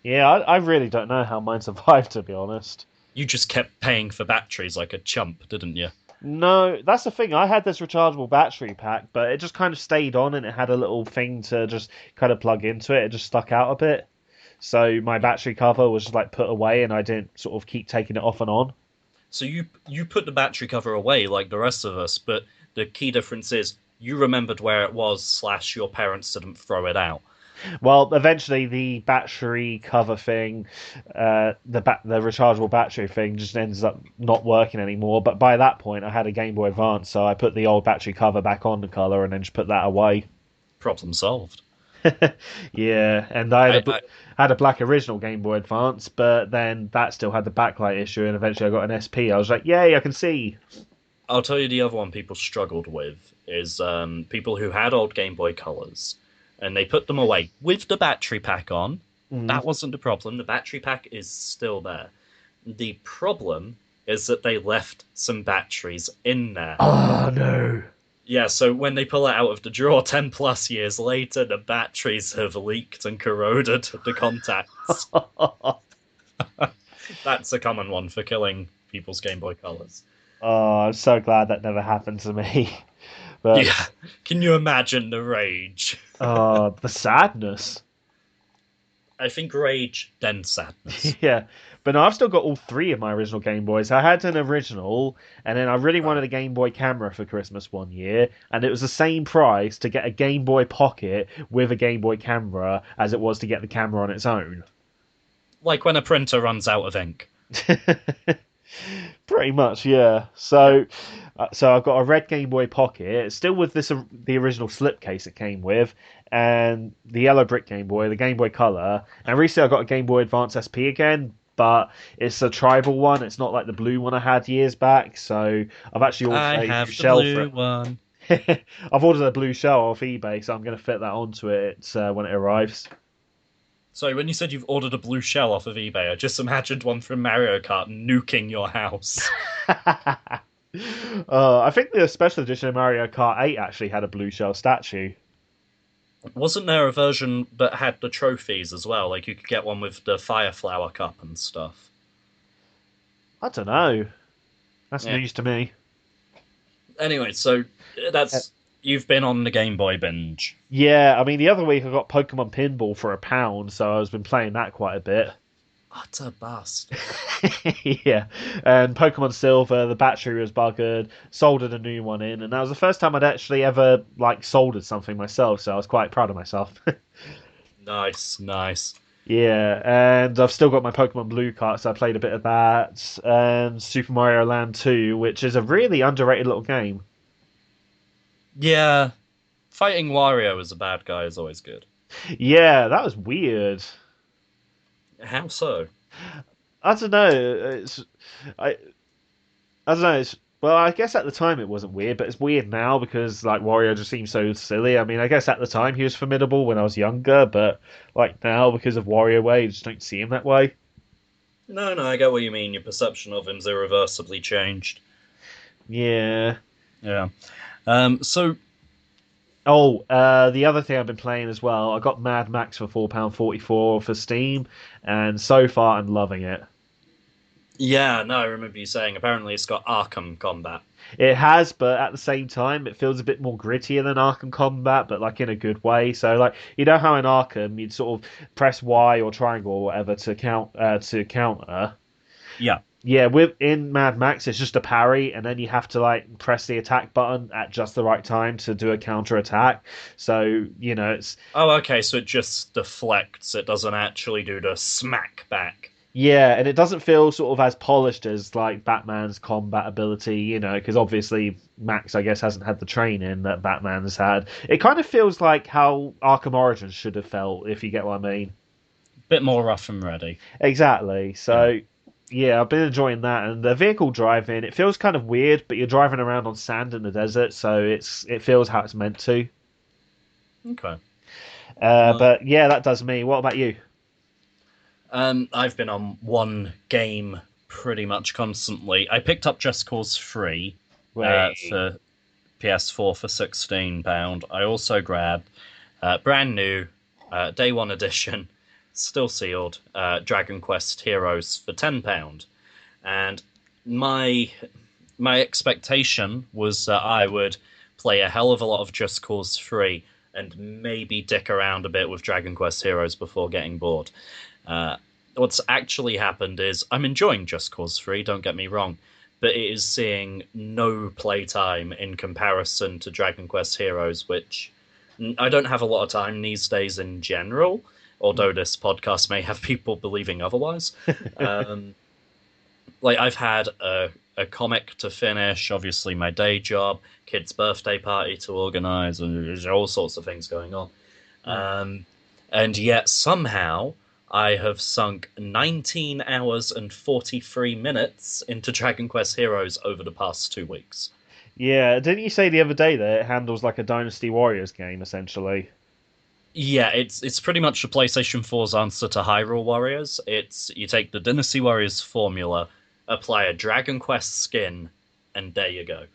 Yeah, I really don't know how mine survived, to be honest. You just kept paying for batteries like a chump, didn't you? No, that's the thing. I had this rechargeable battery pack, but it just kind of stayed on and it had a little thing to just kind of plug into it. It just stuck out a bit. So my battery cover was just like put away and I didn't sort of keep taking it off and on. So you put the battery cover away like the rest of us, but the key difference is you remembered where it was slash your parents didn't throw it out. Well, eventually the battery cover thing, the rechargeable battery thing just ends up not working anymore. But by that point, I had a Game Boy Advance, so I put the old battery cover back on the color and then just put that away. Problem solved. Yeah, and I had I, I had a black original Game Boy Advance, but then that still had the backlight issue, and eventually I got an SP. I was like, yay, I can see. I'll tell you the other one people struggled with is people who had old Game Boy Colors. and they put them away with the battery pack on. Mm. That wasn't the problem. The battery pack is still there. The problem is that they left some batteries in there. Oh no. Yeah, so when they pull it out of the drawer 10 plus years later, the batteries have leaked and corroded the contacts. That's a common one for killing people's Game Boy Colors. Oh, I'm so glad that never happened to me. But Yeah, can you imagine the rage? the sadness. I think rage, then sadness. Yeah. But no, I've still got all three of my original Game Boys. I had an original, and then I really wanted Right. a Game Boy camera for Christmas one year, and it was the same price to get a Game Boy Pocket with a Game Boy camera as it was to get the camera on its own. Like when a printer runs out of ink. Pretty much, yeah. Yeah. So I've got a red Game Boy Pocket, still with this the original slipcase it came with, and the yellow brick Game Boy, the Game Boy Color, and recently I got a Game Boy Advance SP again, but it's a tribal one. It's not like the blue one I had years back. So I've actually ordered I a new have the shell for blue it. one. I've ordered a blue shell off eBay, so I'm going to fit that onto it when it arrives. So when you said you've ordered a blue shell off of eBay, I just imagined one from Mario Kart nuking your house. I think the special edition of Mario Kart 8 actually had a blue shell statue. Wasn't there a version that had the trophies as well? Like you could get one with the Fire Flower Cup and stuff. I don't know. That's Yeah. news to me. Anyway, so that's you've been on the Game Boy binge. Yeah, I mean, the other week I got Pokemon Pinball for £1, so I've been playing that quite a bit. Utter bust. Yeah, and Pokemon Silver, the battery was buggered, soldered a new one in, and that was the first time I'd actually ever like soldered something myself, so I was quite proud of myself. Nice, nice. Yeah, and I've still got my Pokemon Blue card, so I played a bit of that, and Super Mario Land 2, which is a really underrated little game. Yeah, fighting Wario as a bad guy is always good. Yeah, that was weird. How so? I don't know. I I don't know. Well, I guess at the time it wasn't weird, but it's weird now because like Wario just seems so silly. I mean, I guess at the time he was formidable when I was younger, but like now because of WarioWare, you just don't see him that way. No, no, I get what you mean. Your perception of him's irreversibly changed. Yeah. Yeah. So Oh, the other thing I've been playing as well, I got Mad Max for £4.44 for Steam, and so far I'm loving it. yeah, no, I remember you saying apparently it's got Arkham combat. It has, but at the same time, it feels a bit more grittier than Arkham Combat, but like in a good way. So, like you know how in Arkham you'd sort of press Y or triangle or whatever to counter. Yeah. Yeah, with in Mad Max, it's just a parry, and then you have to like press the attack button at just the right time to do a counter attack. So it's Oh, okay, so it just deflects. It doesn't actually do the smack back. yeah, and it doesn't feel sort of as polished as like Batman's combat ability, because obviously Max, I guess, hasn't had the training that Batman's had. It kind of feels like how Arkham Origins should have felt, if you get what I mean. Bit more rough and ready. Exactly. Yeah. So yeah, I've been enjoying that, and the vehicle driving, it feels kind of weird, but you're driving around on sand in the desert, so it feels how it's meant to. Okay. Well, But yeah, that does me. What about you? I've been on one game pretty much constantly. I picked up Just Cause 3 Wait. for PS4 for £16. I also grabbed brand new day one edition, still sealed, Dragon Quest Heroes for £10. And my my expectation was that I would play a hell of a lot of Just Cause 3 and maybe dick around a bit with Dragon Quest Heroes before getting bored. Uh, what's actually happened is I'm enjoying Just Cause 3, don't get me wrong, but it is seeing no playtime in comparison to Dragon Quest Heroes, which I don't have a lot of time these days in general, although this podcast may have people believing otherwise. Um, like I've had a comic to finish, obviously my day job, kid's birthday party to organize, and there's all sorts of things going on. Um, and yet somehow I have sunk 19 hours and 43 minutes into Dragon Quest Heroes over the past 2 weeks. Yeah, didn't you say the other day that it handles like a Dynasty Warriors game essentially? Yeah, it's pretty much the PlayStation 4's answer to Hyrule Warriors. It's you take the Dynasty Warriors formula, apply a Dragon Quest skin, and there you go.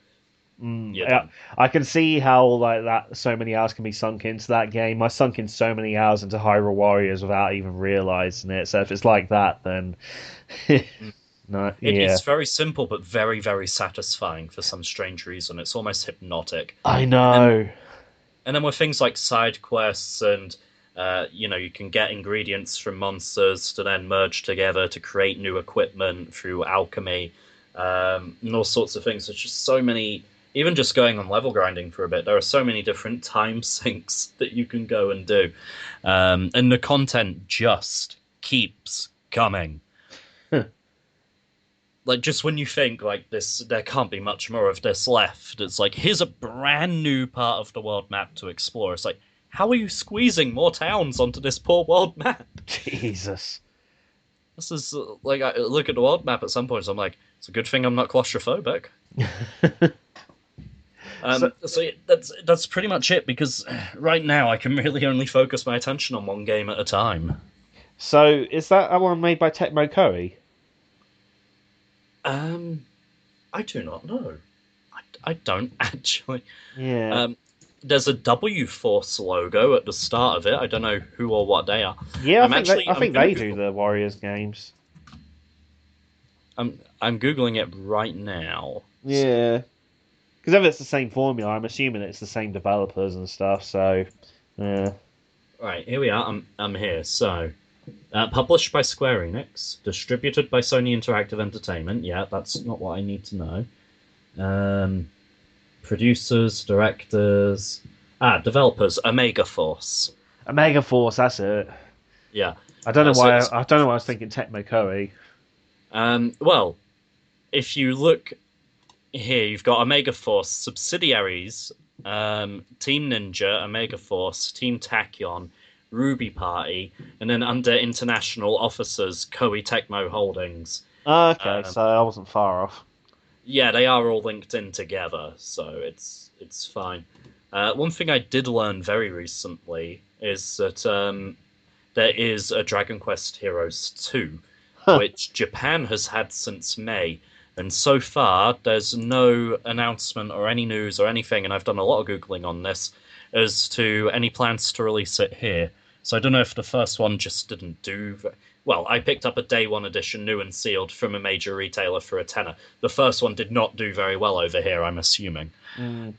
You're Yeah, done. I can see how like that so many hours can be sunk into that game. I sunk in so many hours into Hyrule Warriors without even realizing it. So if it's like that, then Mm. no, It, yeah, it's very simple but very, very satisfying for some strange reason. It's almost hypnotic. I And then know. and then with things like side quests and you can get ingredients from monsters to then merge together to create new equipment through alchemy, and all sorts of things. There's just so many. Even just going on level grinding for a bit, there are so many different time sinks that you can go and do, and the content just keeps coming. Like just when you think like this there can't be much more of this left, it's like here's a brand new part of the world map to explore. It's like how are you squeezing more towns onto this poor world map? Jesus. This is like I look at the world map at some points, I'm like it's a good thing I'm not claustrophobic. So, So yeah, that's pretty much it because right now I can really only focus my attention on one game at a time. so is that one made by Tecmo Koei? um I do not know. I don't actually. Yeah, Um, there's a W Force logo at the start of it. I don't know who or what they are. yeah. I I'm think gonna they do Google. the Warriors games. I'm googling it right now. So, Yeah, because if it's the same formula, I'm assuming it's the same developers and stuff. So, yeah. right here we are. I'm here. So published by Square Enix, distributed by Sony Interactive Entertainment. Yeah, that's not what I need to know. Um, producers, directors, developers, Omega Force. Omega Force, that's it. Yeah. I don't know So why. it's I Omega don't know why I was Force. thinking Tecmo Koei. Well, if you look here you've got Omega Force subsidiaries, Team Ninja, Omega Force, Team Tachyon, Ruby Party, and then under international officers, Koei Tecmo Holdings. Okay, Um, so I wasn't far off. yeah, they are all linked in together, so it's fine. One thing I did learn very recently is that there is a Dragon Quest Heroes 2, Huh. which Japan has had since May. And so far, there's no announcement or any news or anything, and I've done a lot of Googling on this, as to any plans to release it here. So I don't know if the first one just didn't do. Well, I picked up a day one edition, new and sealed, from a major retailer for a tenner. The first one did not do very well over here, I'm assuming.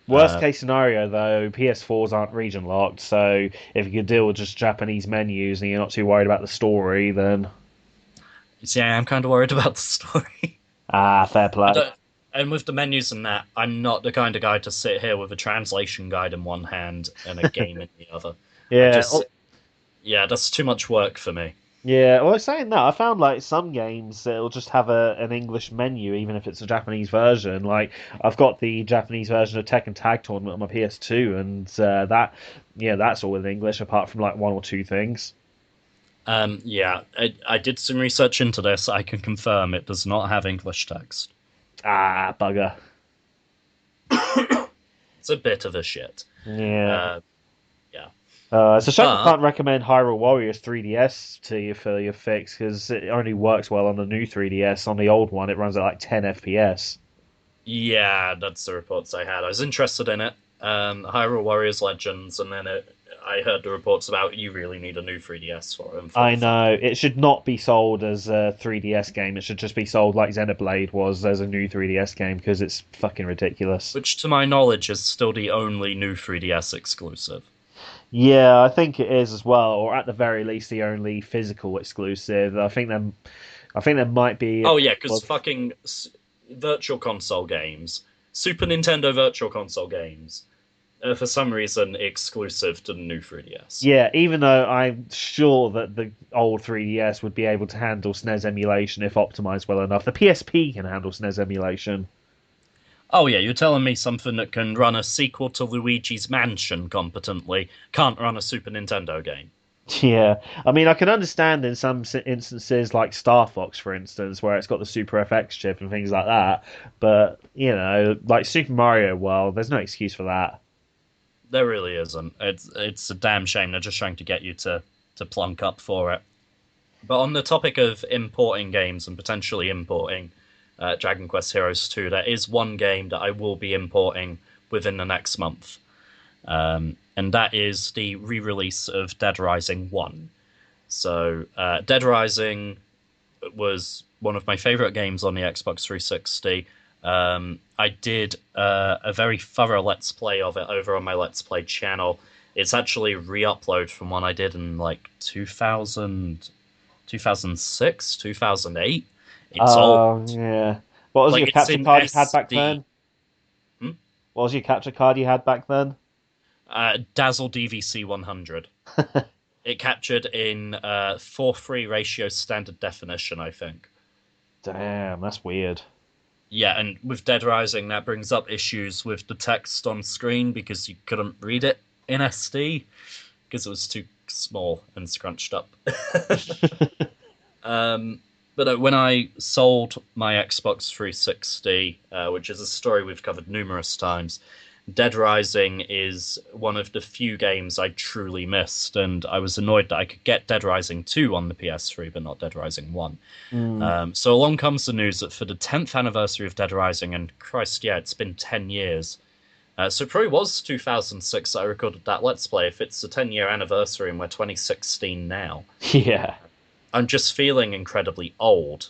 Worst Uh, case scenario, though, PS4s aren't region locked, so if you could deal with just Japanese menus and you're not too worried about the story, then yeah, I'm kind of worried about the story. fair I play. don't. And with the menus and that, I'm not the kind of guy to sit here with a translation guide in one hand and a game in the other. I Yeah, just, yeah, that's too much work for me. yeah. Well, saying that, I found like some games it'll just have an English menu, even if it's a Japanese version. Like I've got the Japanese version of Tekken Tag Tournament on my PS2, and yeah, that's all in English apart from like one or two things. Yeah, I did some research into this. I can confirm it does not have English text. Bugger. It's a bit of a shit. Yeah. Uh, yeah, It's a shame I but can't recommend Hyrule Warriors 3DS to you for your fix because it only works well on the new 3DS. On the old one, it runs at like 10 FPS. yeah, that's the reports I had. I was interested in it. Hyrule Warriors Legends, and then I heard the reports about you really need a new 3DS for it. I Unfortunately. know it should not be sold as a 3DS game. It should just be sold like Xenoblade was as a new 3DS game because it's fucking ridiculous. Which, to my knowledge, is still the only new 3DS exclusive. Yeah, I think it is as well, or at the very least, the only physical exclusive. I think there might be a Oh yeah, couple because of. fucking Virtual Console games, Super Nintendo Virtual Console games, are for some reason exclusive to the new 3DS. Yeah, even though I'm sure that the old 3DS would be able to handle SNES emulation if optimized well enough. The PSP can handle SNES emulation. Oh yeah, you're telling me something that can run a sequel to Luigi's Mansion competently can't run a Super Nintendo game. Yeah, I mean, I can understand in some instances, like Star Fox, for instance, where it's got the Super FX chip and things like that. But like Super Mario World, there's no excuse for that. There really isn't. It's a damn shame. They're just trying to get you to plunk up for it. But on the topic of importing games and potentially importing Dragon Quest Heroes 2, there is one game that I will be importing within the next month. And that is the re release of Dead Rising 1. So, Dead Rising was one of my favorite games on the Xbox 360. I did a very thorough Let's Play of it over on my Let's Play channel. It's actually re-upload from one I did in like 2000, 2006, 2008. It's old. Oh yeah. What was Like your it's capture in card you had back SD. then? Hmm? What was your capture card you had back then? Dazzle DVC 100. It captured in 4:3 ratio standard definition, I think. Damn, that's weird. Yeah, and with Dead Rising, that brings up issues with the text on screen because you couldn't read it in SD because it was too small and scrunched up. um, but when I sold my Xbox 360, which is a story we've covered numerous times, Dead Rising is one of the few games I truly missed, and I was annoyed that I could get Dead Rising 2 on the PS3, but not Dead Rising 1. Mm. So along comes the news that for the 10th anniversary of Dead Rising, and Christ, yeah, it's been 10 years. So it probably was 2006 that I recorded that Let's Play, if it's the 10-year anniversary and we're 2016 now. Yeah. I'm just feeling incredibly old,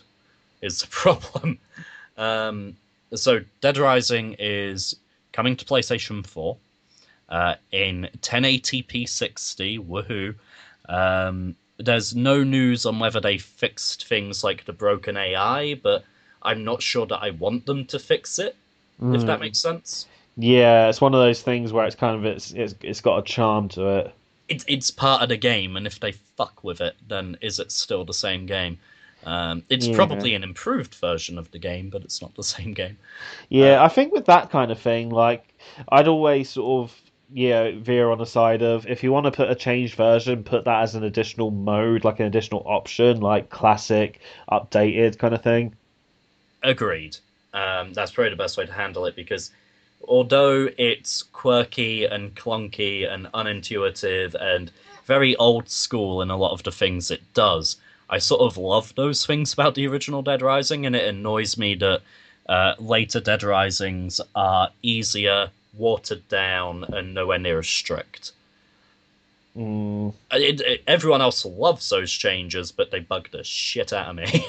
is the problem. Um, so Dead Rising is coming to PlayStation 4 in 1080p 60. Woohoo! There's no news on whether they fixed things like the broken AI, but I'm not sure that I want them to fix it, if that Mm. makes sense. Yeah, it's one of those things where it's kind of it's got a charm to it. It's part of the game, and if they fuck with it, then is it still the same game? It's Yeah. probably an improved version of the game, but it's not the same game. Yeah, I think with that kind of thing, like I'd always sort of veer on the side of if you want to put a changed version, put that as an additional mode, like an additional option, like classic, updated kind of thing. Agreed. That's probably the best way to handle it because although it's quirky and clunky and unintuitive and very old school in a lot of the things it does, I sort of love those things about the original Dead Rising, and it annoys me that later Dead Risings are easier, watered down, and nowhere near as strict. Mm, Everyone else loves those changes, but they bug the shit out of me.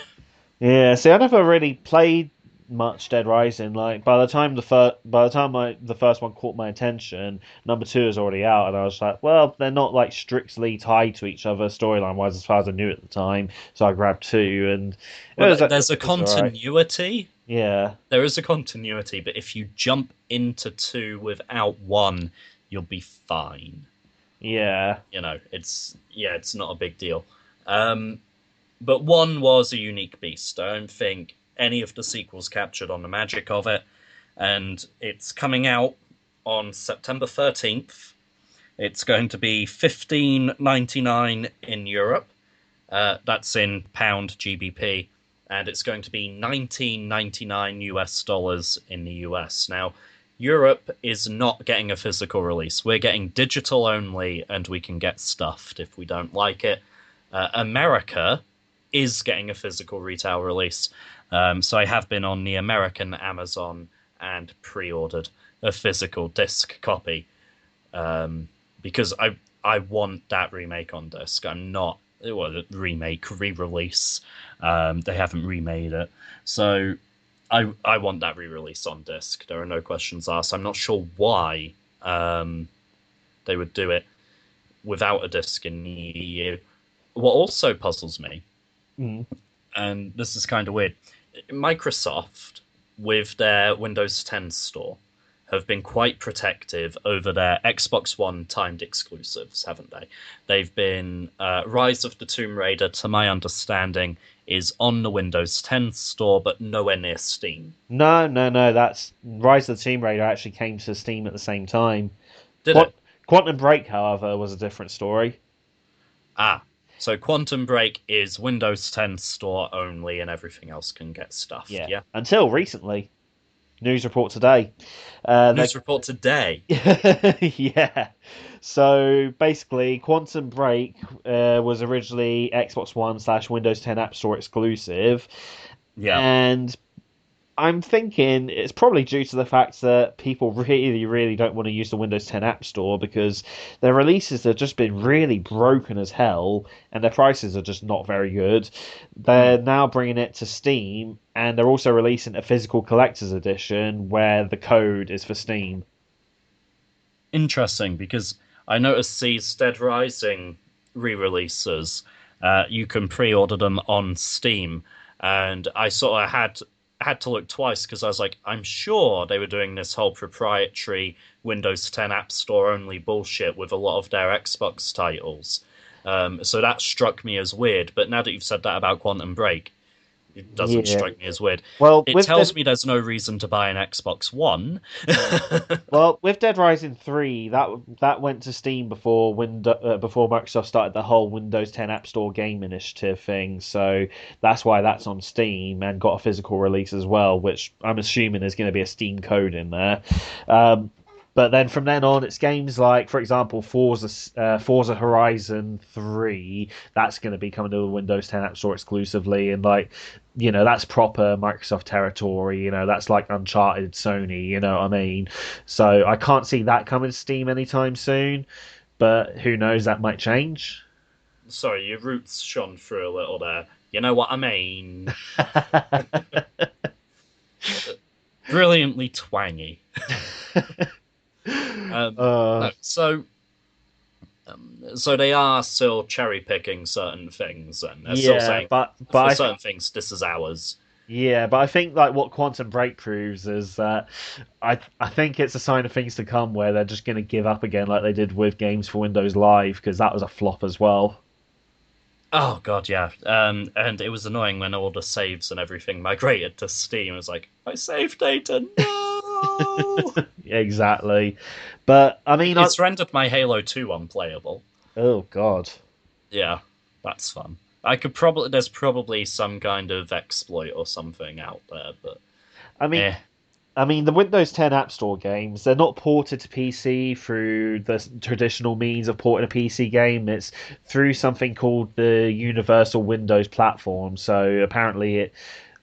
yeah, see, I never really played much Dead Rising. Like by the time the first one caught my attention, number two is already out, and I was like, well, they're not like strictly tied to each other storyline wise as far as I knew at the time. So I grabbed two, and it Well, was it there's a was all right. continuity. Yeah, There is a continuity, but if you jump into two without one, you'll be fine. yeah. It's not a big deal. Um, but one was a unique beast. I don't think any of the sequels captured on the magic of it, and it's coming out on September 13th. It's going to be 15.99 in Europe. That's in pound GBP, and it's going to be 19.99 US dollars in the US. Now, Europe is not getting a physical release. We're getting digital only, and we can get stuffed if we don't like it. America is getting a physical retail release. So I have been on the American Amazon and pre-ordered a physical disc copy because I want that remake on disc. I'm not remake re-release. They haven't remade it, so I want that re-release on disc. There are no questions asked. I'm not sure why they would do it without a disc in the EU. What also puzzles me, Mm. and this is kind of weird, Microsoft with their Windows 10 store have been quite protective over their Xbox One timed exclusives, haven't they? They've been Rise of the Tomb Raider, to my understanding, is on the Windows 10 store, but nowhere near Steam. No, no, no. That's Rise of the Tomb Raider actually came to Steam at the same time. Did Quant it? Quantum Break, however, was a different story. Ah, so Quantum Break is Windows 10 store only, and everything else can get stuffed. Yeah, Yeah. until recently. News report today. News report today. Yeah. So basically, Quantum Break was originally Xbox One slash Windows 10 App Store exclusive, Yeah. and I'm thinking it's probably due to the fact that people really, really don't want to use the Windows 10 App Store because their releases have just been really broken as hell and their prices are just not very good. Hmm. They're now bringing it to Steam and they're also releasing a physical collector's edition where the code is for Steam. Interesting, because I noticed these Dead Rising re-releases. You can pre-order them on Steam, and I sort of had to look twice because I was like, I'm sure they were doing this whole proprietary Windows 10 App Store only bullshit with a lot of their Xbox titles. So that struck me as weird. But now that you've said that about Quantum Break, it doesn't Yeah. strike me as weird. Well, It with tells Dead me there's no reason to buy an Xbox One. Well, with Dead Rising 3, that went to Steam before Microsoft started the whole Windows 10 App Store game initiative thing. So that's why that's on Steam and got a physical release as well, which I'm assuming there's going to be a Steam code in there. Um, but then from then on, it's games like, for example, Forza Horizon 3. That's going to be coming to the Windows 10 App Store exclusively, and like, that's proper Microsoft territory. That's like Uncharted, Sony. You know what I mean? So I can't see that coming to Steam anytime soon. But who knows? That might change. Sorry, your roots shone through a little there. You know what I mean? Brilliantly twangy. uh, No, so they are still cherry picking certain things, and they're still yeah, saying but for I think certain things this is ours. I think like what Quantum Break proves is that I think it's a sign of things to come where they're just going to give up again, like they did with games for Windows Live, because that was a flop as well. Oh god, yeah. And it was annoying when all the saves and everything migrated to Steam. It was like, my save data, no. Exactly. But I mean, It's rendered my Halo 2 unplayable. oh god. Yeah, that's fun. I could probably there's probably some kind of exploit or something out there, but I mean, eh. the Windows 10 App Store games, they're not ported to PC through the traditional means of porting a PC game. It's through something called the Universal Windows Platform. So apparently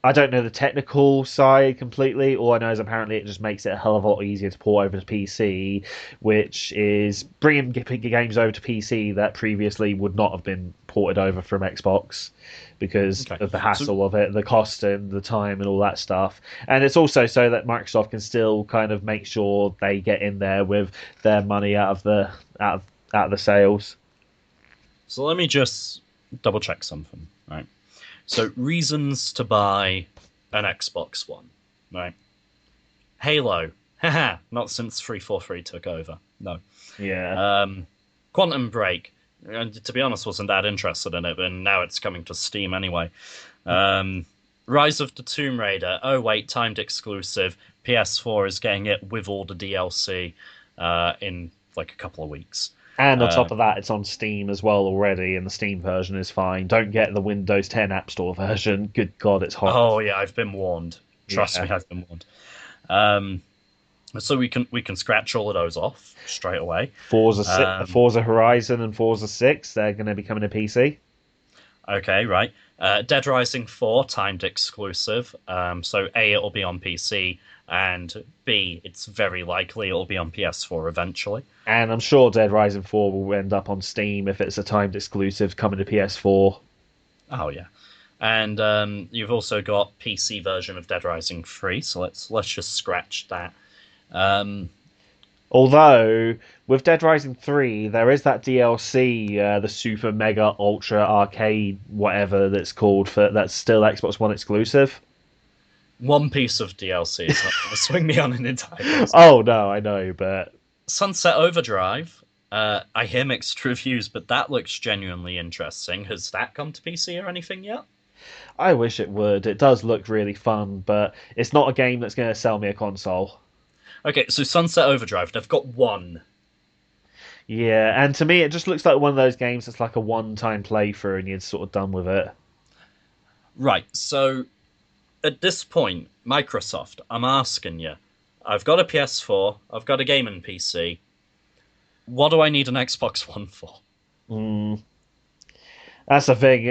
I don't know the technical side completely. All I know is apparently it just makes it a hell of a lot easier to port over to PC, which is bringing games over to PC that previously would not have been ported over from Xbox because Okay. of the So hassle of it, the cost and the time and all that stuff. And it's also so that Microsoft can still kind of make sure they get in there with their money out of out of the sales. so let me just double check something, right? So reasons to buy an Xbox One, right? Halo. Haha, not since 343 took over. No. Yeah. Um, Quantum Break. And to be honest, wasn't that interested in it, but now it's coming to Steam anyway. Um, Rise of the Tomb Raider. Oh wait, timed exclusive. PS4 is getting it with all the DLC in like a couple of weeks. And on Uh, top of that, it's on Steam as well already, and the Steam version is fine. Don't get the Windows 10 App Store version. Good God, it's hot. oh yeah, I've been warned. Trust Yeah. me, I've been warned. Um, so we can scratch all of those off straight away. Um, Forza Horizon and Forza 6, they're going to be coming to PC. okay, right. Dead Rising 4 timed exclusive. So A, it'll be on PC, and B, it's very likely it'll be on PS4 eventually. And I'm sure Dead Rising 4 will end up on Steam if it's a timed exclusive coming to PS4. Oh yeah. And you've also got PC version of Dead Rising 3, so let's just scratch that. Um, Although, with Dead Rising 3, there is that DLC, the Super Mega Ultra Arcade, whatever that's called, that's still Xbox One exclusive. one piece of DLC is not going to swing me on an entire console. Oh, no, I know, but Sunset Overdrive. I hear mixed reviews, but that looks genuinely interesting. Has that come to PC or anything yet? I wish it would. It does look really fun, but it's not a game that's going to sell me a console. Okay, so Sunset Overdrive, they've got one. Yeah, and to me, it just looks like one of those games that's like a one-time playthrough and you're sort of done with it. Right, so at this point, Microsoft, I'm asking you. I've got a PS4, I've got a gaming PC. What do I need an Xbox One for? Mm, that's the thing.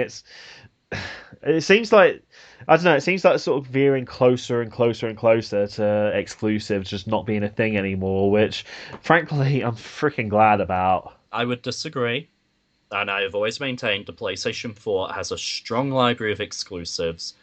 It seems like I don't know. It seems like it's sort of veering closer and closer and closer to exclusives just not being a thing anymore. Which, frankly, I'm freaking glad about. I would disagree, and I have always maintained the PlayStation 4 has a strong library of exclusives.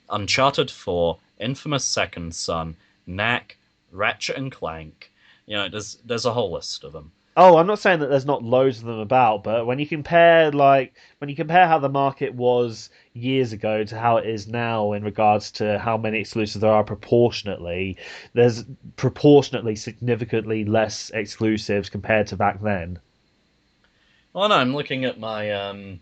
Uncharted 4, Infamous Second Son, Knack, Ratchet and Clank. There's a whole list of them. Oh, I'm not saying that there's not loads of them about, but when you compare how the market was years ago to how it is now in regards to how many exclusives there are proportionately, there's proportionately significantly less exclusives compared to back then. Well, no, I'm looking at my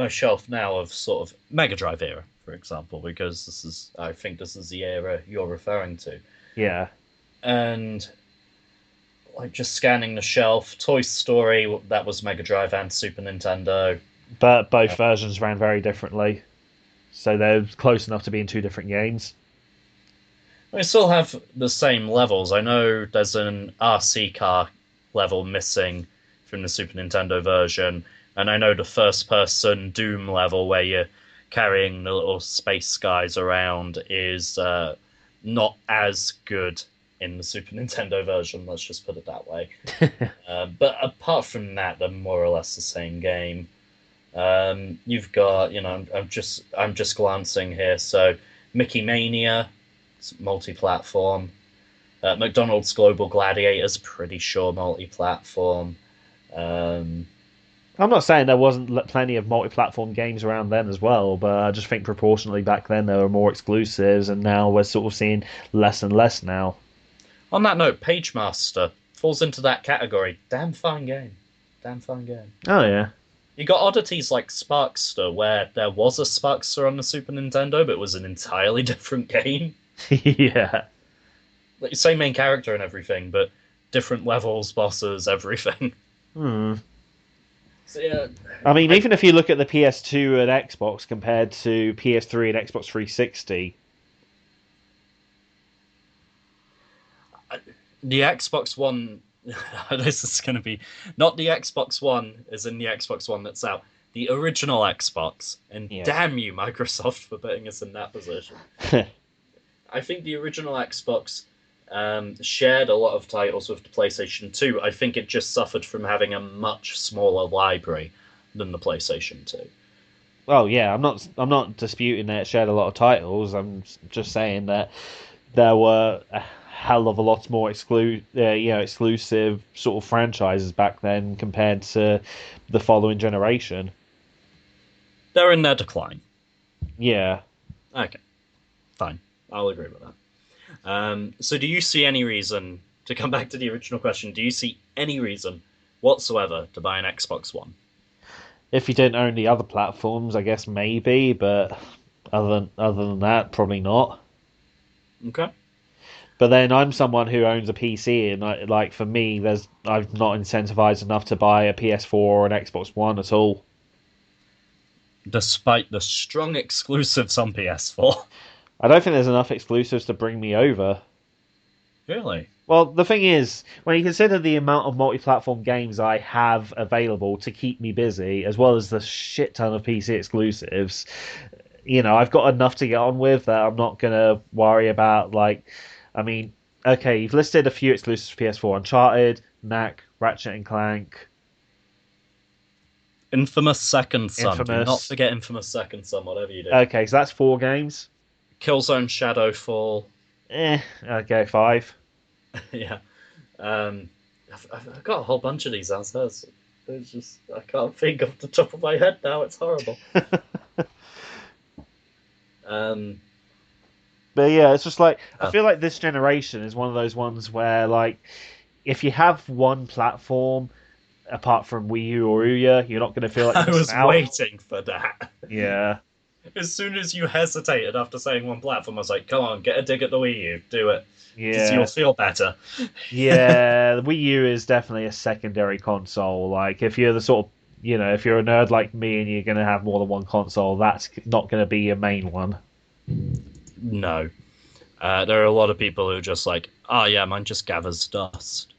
shelf now of sort of Mega Drive era, for example, because I think this is the era you're referring to, Yeah, and like just scanning the shelf, Toy Story that was Mega Drive and Super Nintendo. but both versions ran very differently, so they're close enough to being two different games. I still have the same levels. I know there's an RC car level missing from the Super Nintendo version, and I know the first person Doom level where you're carrying the little space guys around is not as good in the Super Nintendo version, let's just put it that way. But apart from that, they're more or less the same game. You've got, I'm just glancing here. So Mickey Mania, it's multi-platform. McDonald's Global Gladiators, pretty sure multi-platform. Um, I'm not saying there wasn't plenty of multi-platform games around then as well, but I just think proportionally back then there were more exclusives, and now we're sort of seeing less and less now. on that note, Pagemaster falls into that category. Damn fine game. Damn fine game. Oh yeah, You got oddities like Sparkster, where there was a Sparkster on the Super Nintendo, but it was an entirely different game. yeah. Like, same main character and everything, but different levels, bosses, everything. Hmm. So yeah, I mean, I, even if you look at the PS2 and Xbox compared to PS3 and Xbox 360, the Xbox One. This is going to be not the Xbox One, as in the Xbox One that's out. The original Xbox, and yeah. damn you, Microsoft, for putting us in that position. I think the original Xbox shared a lot of titles with the PlayStation 2. I think it just suffered from having a much smaller library than the PlayStation 2. Well, yeah, I'm not disputing that it shared a lot of titles. I'm just saying that there were a hell of a lot more exclusive sort of franchises back then compared to the following generation. They're in their decline. Yeah. Okay, fine. I'll agree with that. So, do you see any reason, to come back to the original question, do you see any reason whatsoever to buy an Xbox One? If you didn't own the other platforms, I guess maybe, but other than that, probably not. Okay. But then I'm someone who owns a PC, and like for me, I'm not incentivized enough to buy a PS4 or an Xbox One at all. Despite the strong exclusives on PS4. I don't think there's enough exclusives to bring me over. Really? Well, the thing is, when you consider the amount of multi-platform games I have available to keep me busy, as well as the shit ton of PC exclusives, I've got enough to get on with that I'm not gonna worry about. Like, I mean, okay, you've listed a few exclusives for PS4: Uncharted, Knack, Ratchet and Clank, Infamous Second Son. Do not Infamous. forget Infamous Second Son, whatever you do. Okay, so that's four games. Killzone Shadowfall. Okay, five. Yeah. Um, I've got a whole bunch of these answers. It's just, I can't think off the top of my head now. It's horrible. Um, But yeah, it's just like I oh. feel like this generation is one of those ones where like if you have one platform apart from Wii U or Ouya, you're not going to feel like you're I missing was out. waiting for that. Yeah, As soon as you hesitated after saying one platform, I was like, come on, get a dig at the Wii U. Do it. Just you'll yeah, feel better. yeah. The Wii U is definitely a secondary console. Like if you're the sort of if you're a nerd like me and you're going to have more than one console, that's not going to be your main one. No. There are a lot of people who are just like, oh yeah, mine just gathers dust.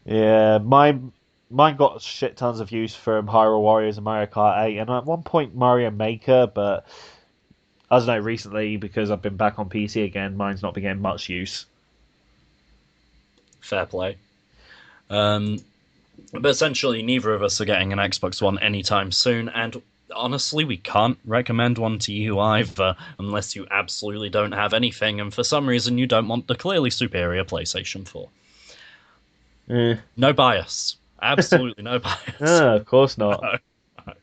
Yeah, mine got shit tons of use from Hyrule Warriors and Mario Kart 8, and at one point Mario Maker, but I don't know, recently because I've been back on PC again, mine's not been getting much use. Fair play. Um, but essentially, neither of us are getting an Xbox One anytime soon, and honestly, we can't recommend one to you either, unless you absolutely don't have anything, and for some reason you don't want the clearly superior PlayStation 4. Eh. No bias. Absolutely no bias. Of course not. No.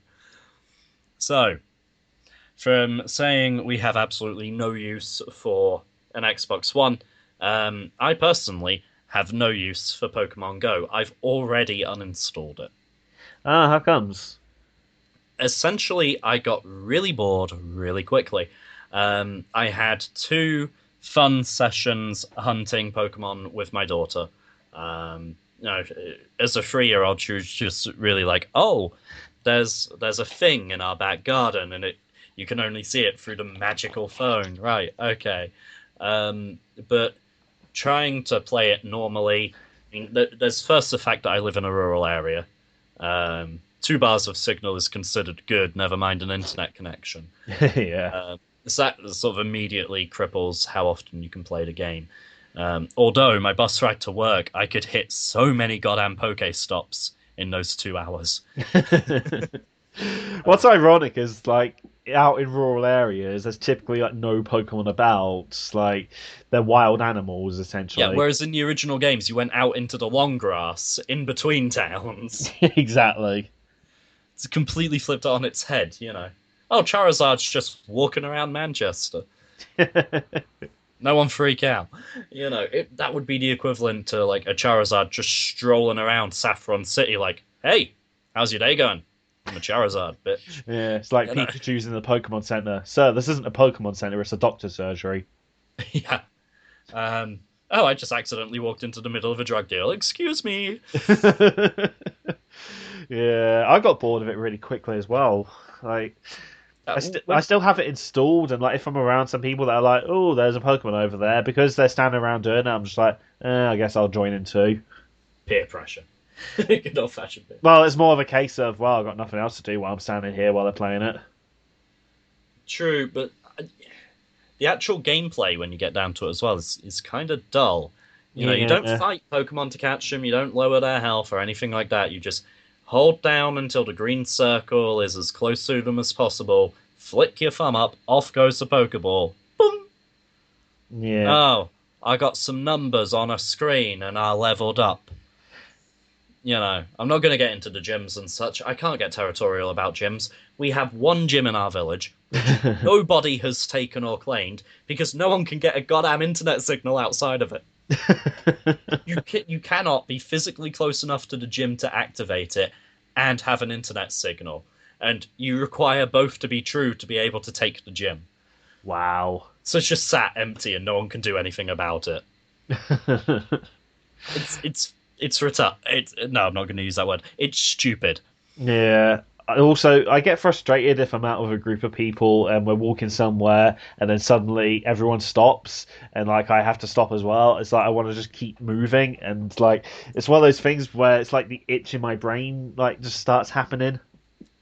So, from saying we have absolutely no use for an Xbox One, I personally have no use for Pokemon Go. I've already uninstalled it. How comes? Essentially, I got really bored really quickly. I had two fun sessions hunting Pokemon with my daughter. You know, as a 3-year-old, she was just really like, "Oh, there's a thing in our back garden, and it you can only see it through the magical phone." Right? Okay. Um, but trying to play it normally, I mean, there's first the fact that I live in a rural area. 2 bars of signal is considered good, never mind an internet connection. Yeah. So that sort of immediately cripples how often you can play the game. Although my bus ride to work, I could hit so many goddamn Pokestops in those 2 hours. What's ironic is like out in rural areas, there's typically like no Pokemon about. Like they're wild animals Yeah, essentially. whereas in the original games, you went out into the long grass in between towns. Exactly. It's completely flipped it on its head, you know. Oh, Charizard's just walking around Manchester. No one freak out. You know, that would be the equivalent to like a Charizard just strolling around Saffron City, like, "Hey, how's your day going? I'm a Charizard, bitch." Yeah, it's like You know, Pikachu's in the Pokemon Center. Sir, this isn't a Pokemon Center, it's a doctor's surgery. yeah. Oh, I just accidentally walked into the middle of a drug deal. Excuse me. Yeah, I got bored of it really quickly as well. Like, I When still have it installed, and like if I'm around some people that are like, "Oh, there's a Pokemon over there," because they're standing around doing it, I'm just like, I guess I'll join in too. peer pressure, good old fashioned peer Well, pressure. it's more of a case of, well, I've got nothing else to do while I'm standing here while they're playing it. True, but the actual gameplay when you get down to it as well is kind of dull. You know, you don't Yeah. fight Pokemon to catch them, you don't lower their health or anything like that. You just hold down until the green circle is as close to them as possible, flick your thumb up, off goes the Pokeball. Boom! Yeah. Oh, I got some numbers on a screen and I leveled up. You know, I'm not going to get into the gyms and such. I can't get territorial about gyms. We have one gym in our village, which nobody has taken or claimed because no one can get a goddamn internet signal outside of it. You cannot be physically close enough to the gym to activate it and have an internet signal, and you require both to be true to be able to take the gym. Wow. So it's just sat empty, and no one can do anything about it. It's retard. No, I'm not going to use that word. It's stupid. Yeah. I get frustrated if I'm out with a group of people and we're walking somewhere and then suddenly everyone stops and like I have to stop as well. It's like I want to just keep moving and like it's one of those things where it's like the itch in my brain like just starts happening.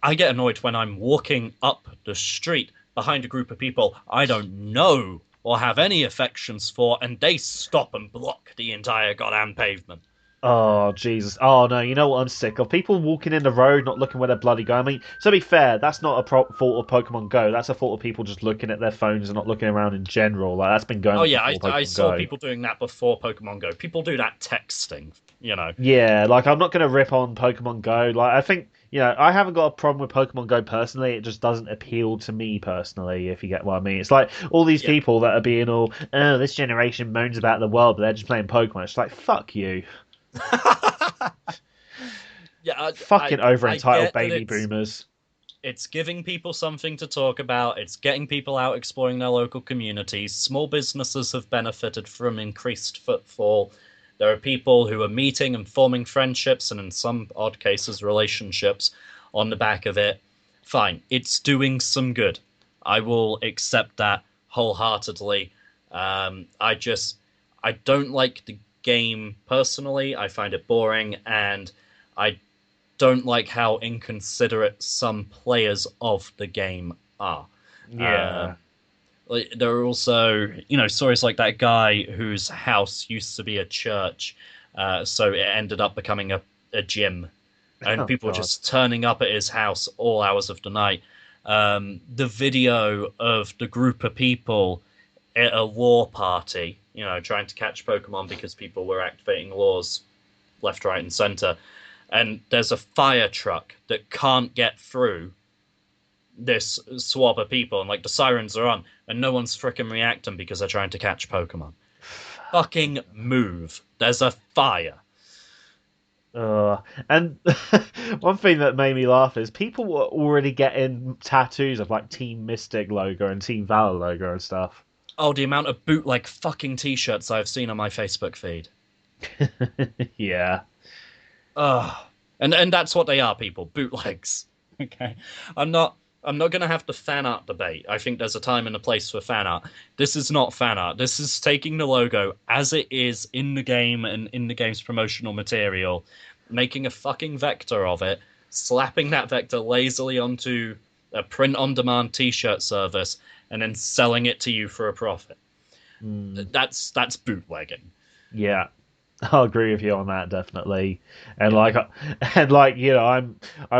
I get annoyed when I'm walking up the street behind a group of people I don't know or have any affections for, and they stop and block the entire goddamn pavement. Oh Jesus! Oh no! You know what I'm sick of? People walking in the road, not looking where they're bloody going. I mean, to be fair, that's not a fault of Pokemon Go. That's a fault of people just looking at their phones and not looking around in general. Like that's been going Oh on yeah, before I Pokemon saw Go. people doing that before Pokemon Go. People do that texting, you know. Yeah, like I'm not gonna rip on Pokemon Go. Like I think I haven't got a problem with Pokemon Go personally. It just doesn't appeal to me personally. If you get what I mean, it's like all these Yeah. people that are being all, oh, this generation moans about the world, but they're just playing Pokemon. It's like fuck you, yeah, fucking over I entitled get that baby boomers. it's giving people something to talk about. It's getting people out exploring their local communities. Small businesses have benefited from increased footfall. There are people who are meeting and forming friendships and, in some odd cases, relationships on the back of it. Fine, it's doing some good. I will accept that wholeheartedly. I don't like the game personally. I find it boring, and I don't like how inconsiderate some players of the game are. Yeah. Um, like, there are also, stories like that guy whose house used to be a church, so it ended up becoming a gym, and Oh people God. just turning up at his house all hours of the night. The video of the group of people at a law party, trying to catch Pokemon because people were activating laws left, right, and center, and there's a fire truck that can't get through this swab of people, and like the sirens are on, and no one's freaking reacting because they're trying to catch Pokemon. Fucking move! There's a fire. And one thing that made me laugh is people were already getting tattoos of like Team Mystic logo and Team Valor logo and stuff. Oh, the amount of bootleg fucking t-shirts I've seen on my Facebook feed. Yeah. Ugh. And that's what they are, people. Bootlegs. Okay. I'm not gonna have the fan art debate. I think there's a time and a place for fan art. This is not fan art. This is taking the logo as it is in the game and in the game's promotional material, making a fucking vector of it, slapping that vector lazily onto a print on demand t-shirt service, and then selling it to you for a profit. Mm, That's bootlegging. yeah. I'll agree with you on that definitely. And Yeah. like and like, I'm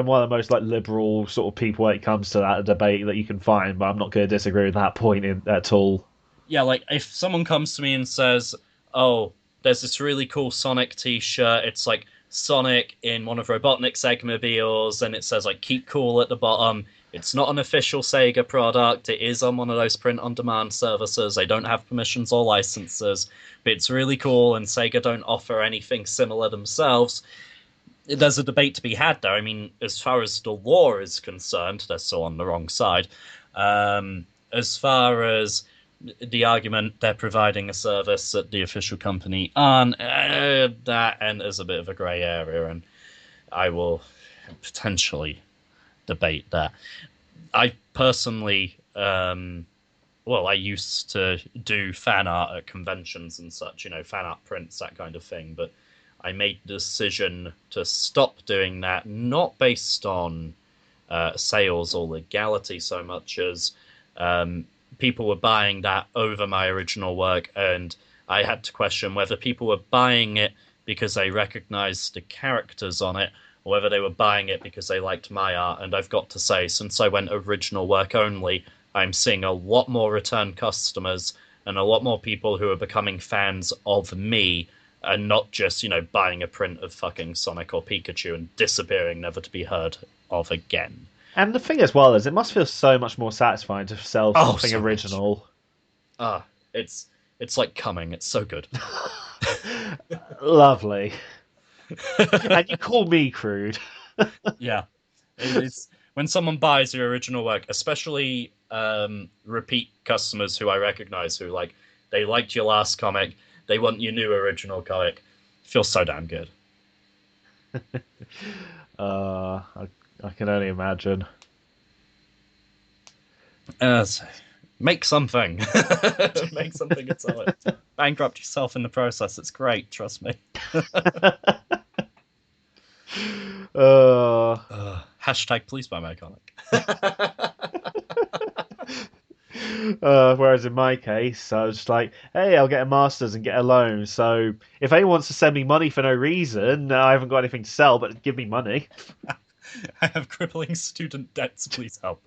one of the most like liberal sort of people when it comes to that debate that you can find, but I'm not going to disagree with that point at all. Yeah, like if someone comes to me and says, "Oh, there's this really cool Sonic T-shirt. It's like Sonic in one of Robotnik's Eggmobiles, and it says like 'Keep cool' at the bottom." It's not an official Sega product. It is on one of those print-on-demand services. They don't have permissions or licenses, but it's really cool, and Sega don't offer anything similar themselves. There's a debate to be had there. I mean, as far as the law is concerned, they're still on the wrong side. As far as the argument they're providing a service that the official company aren't, that enters a bit of a grey area, and I will potentially debate that. I personally, I used to do fan art at conventions and such, fan art prints, that kind of thing, but I made the decision to stop doing that, not based on sales or legality so much as um, people were buying that over my original work, and I had to question whether people were buying it because they recognized the characters on it, or whether they were buying it because they liked my art. And I've got to say, since I went original work only, I'm seeing a lot more return customers and a lot more people who are becoming fans of me and not just, buying a print of fucking Sonic or Pikachu and disappearing, never to be heard of again. And the thing as well is it must feel so much more satisfying to sell Oh, something so much. original. Ah, it's like coming. It's so good. Lovely. And you call me crude. Yeah, it's when someone buys your original work, especially repeat customers who I recognize who like they liked your last comic, they want your new original comic. Feels so damn good. I can only imagine. So make something, make something and sell it. Bankrupt yourself in the process. It's great. Trust me. uh, Hashtag please buy my comic. Whereas in my case, I was just like, hey, I'll get a master's and get a loan. So if anyone wants to send me money for no reason, I haven't got anything to sell, but give me money. I have crippling student debts. Please help.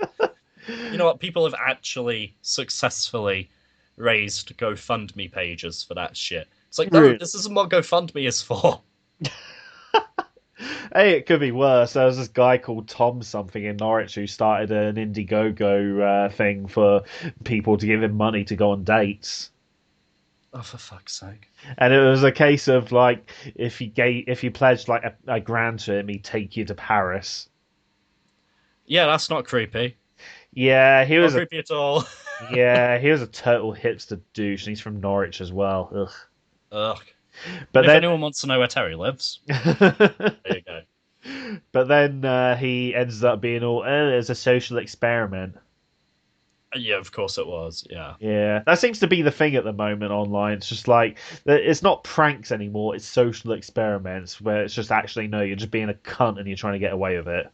You know what? People have actually successfully raised GoFundMe pages for that shit. It's like, no, Really? this isn't what GoFundMe is for. Hey, it could be worse. There was this guy called Tom something in Norwich who started an Indiegogo thing for people to give him money to go on dates. Oh, for fuck's sake. And it was a case of like if you pledged like a grand to him, he'd take you to Paris. Yeah, that's not creepy. Yeah, Not creepy at all. he was a total hipster douche, and he's from Norwich as well. Ugh. Ugh. But If then, anyone wants to know where Terry lives, there you go. but then he ends up being all, oh, it's a social experiment. Yeah, of course it was. Yeah. Yeah, that seems to be the thing at the moment online. It's just like it's not pranks anymore; it's social experiments where it's just actually no, you're just being a cunt and you're trying to get away with it.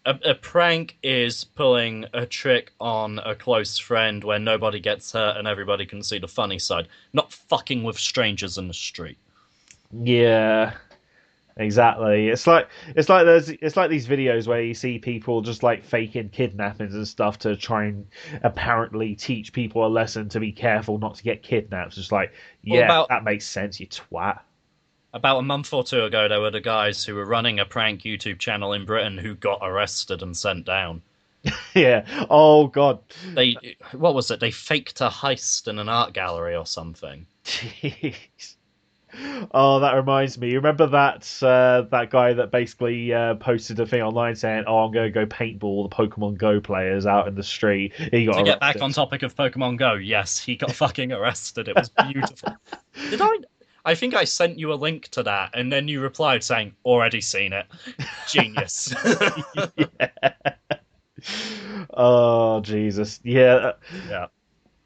A prank is pulling a trick on a close friend where nobody gets hurt and everybody can see the funny side, not fucking with strangers in the street. Yeah, exactly. It's like these videos where you see people just like faking kidnappings and stuff to try and apparently teach people a lesson to be careful not to get kidnapped. It's just like, Well, yeah, that makes sense, you twat. about a month or two ago, there were the guys who were running a prank YouTube channel in Britain who got arrested and sent down. Yeah. Oh God. What was it? They faked a heist in an art gallery or something. Jeez. Oh, that reminds me. You remember that guy that basically posted a thing online saying, "Oh, I'm going to go paintball the Pokemon Go players out in the street." He got To get back arrested. on topic of Pokemon Go, yes, he got fucking arrested. It was beautiful. Did I? I think I sent you a link to that, and then you replied saying, "Already seen it." Genius. Yeah. Oh Jesus. Yeah. Yeah.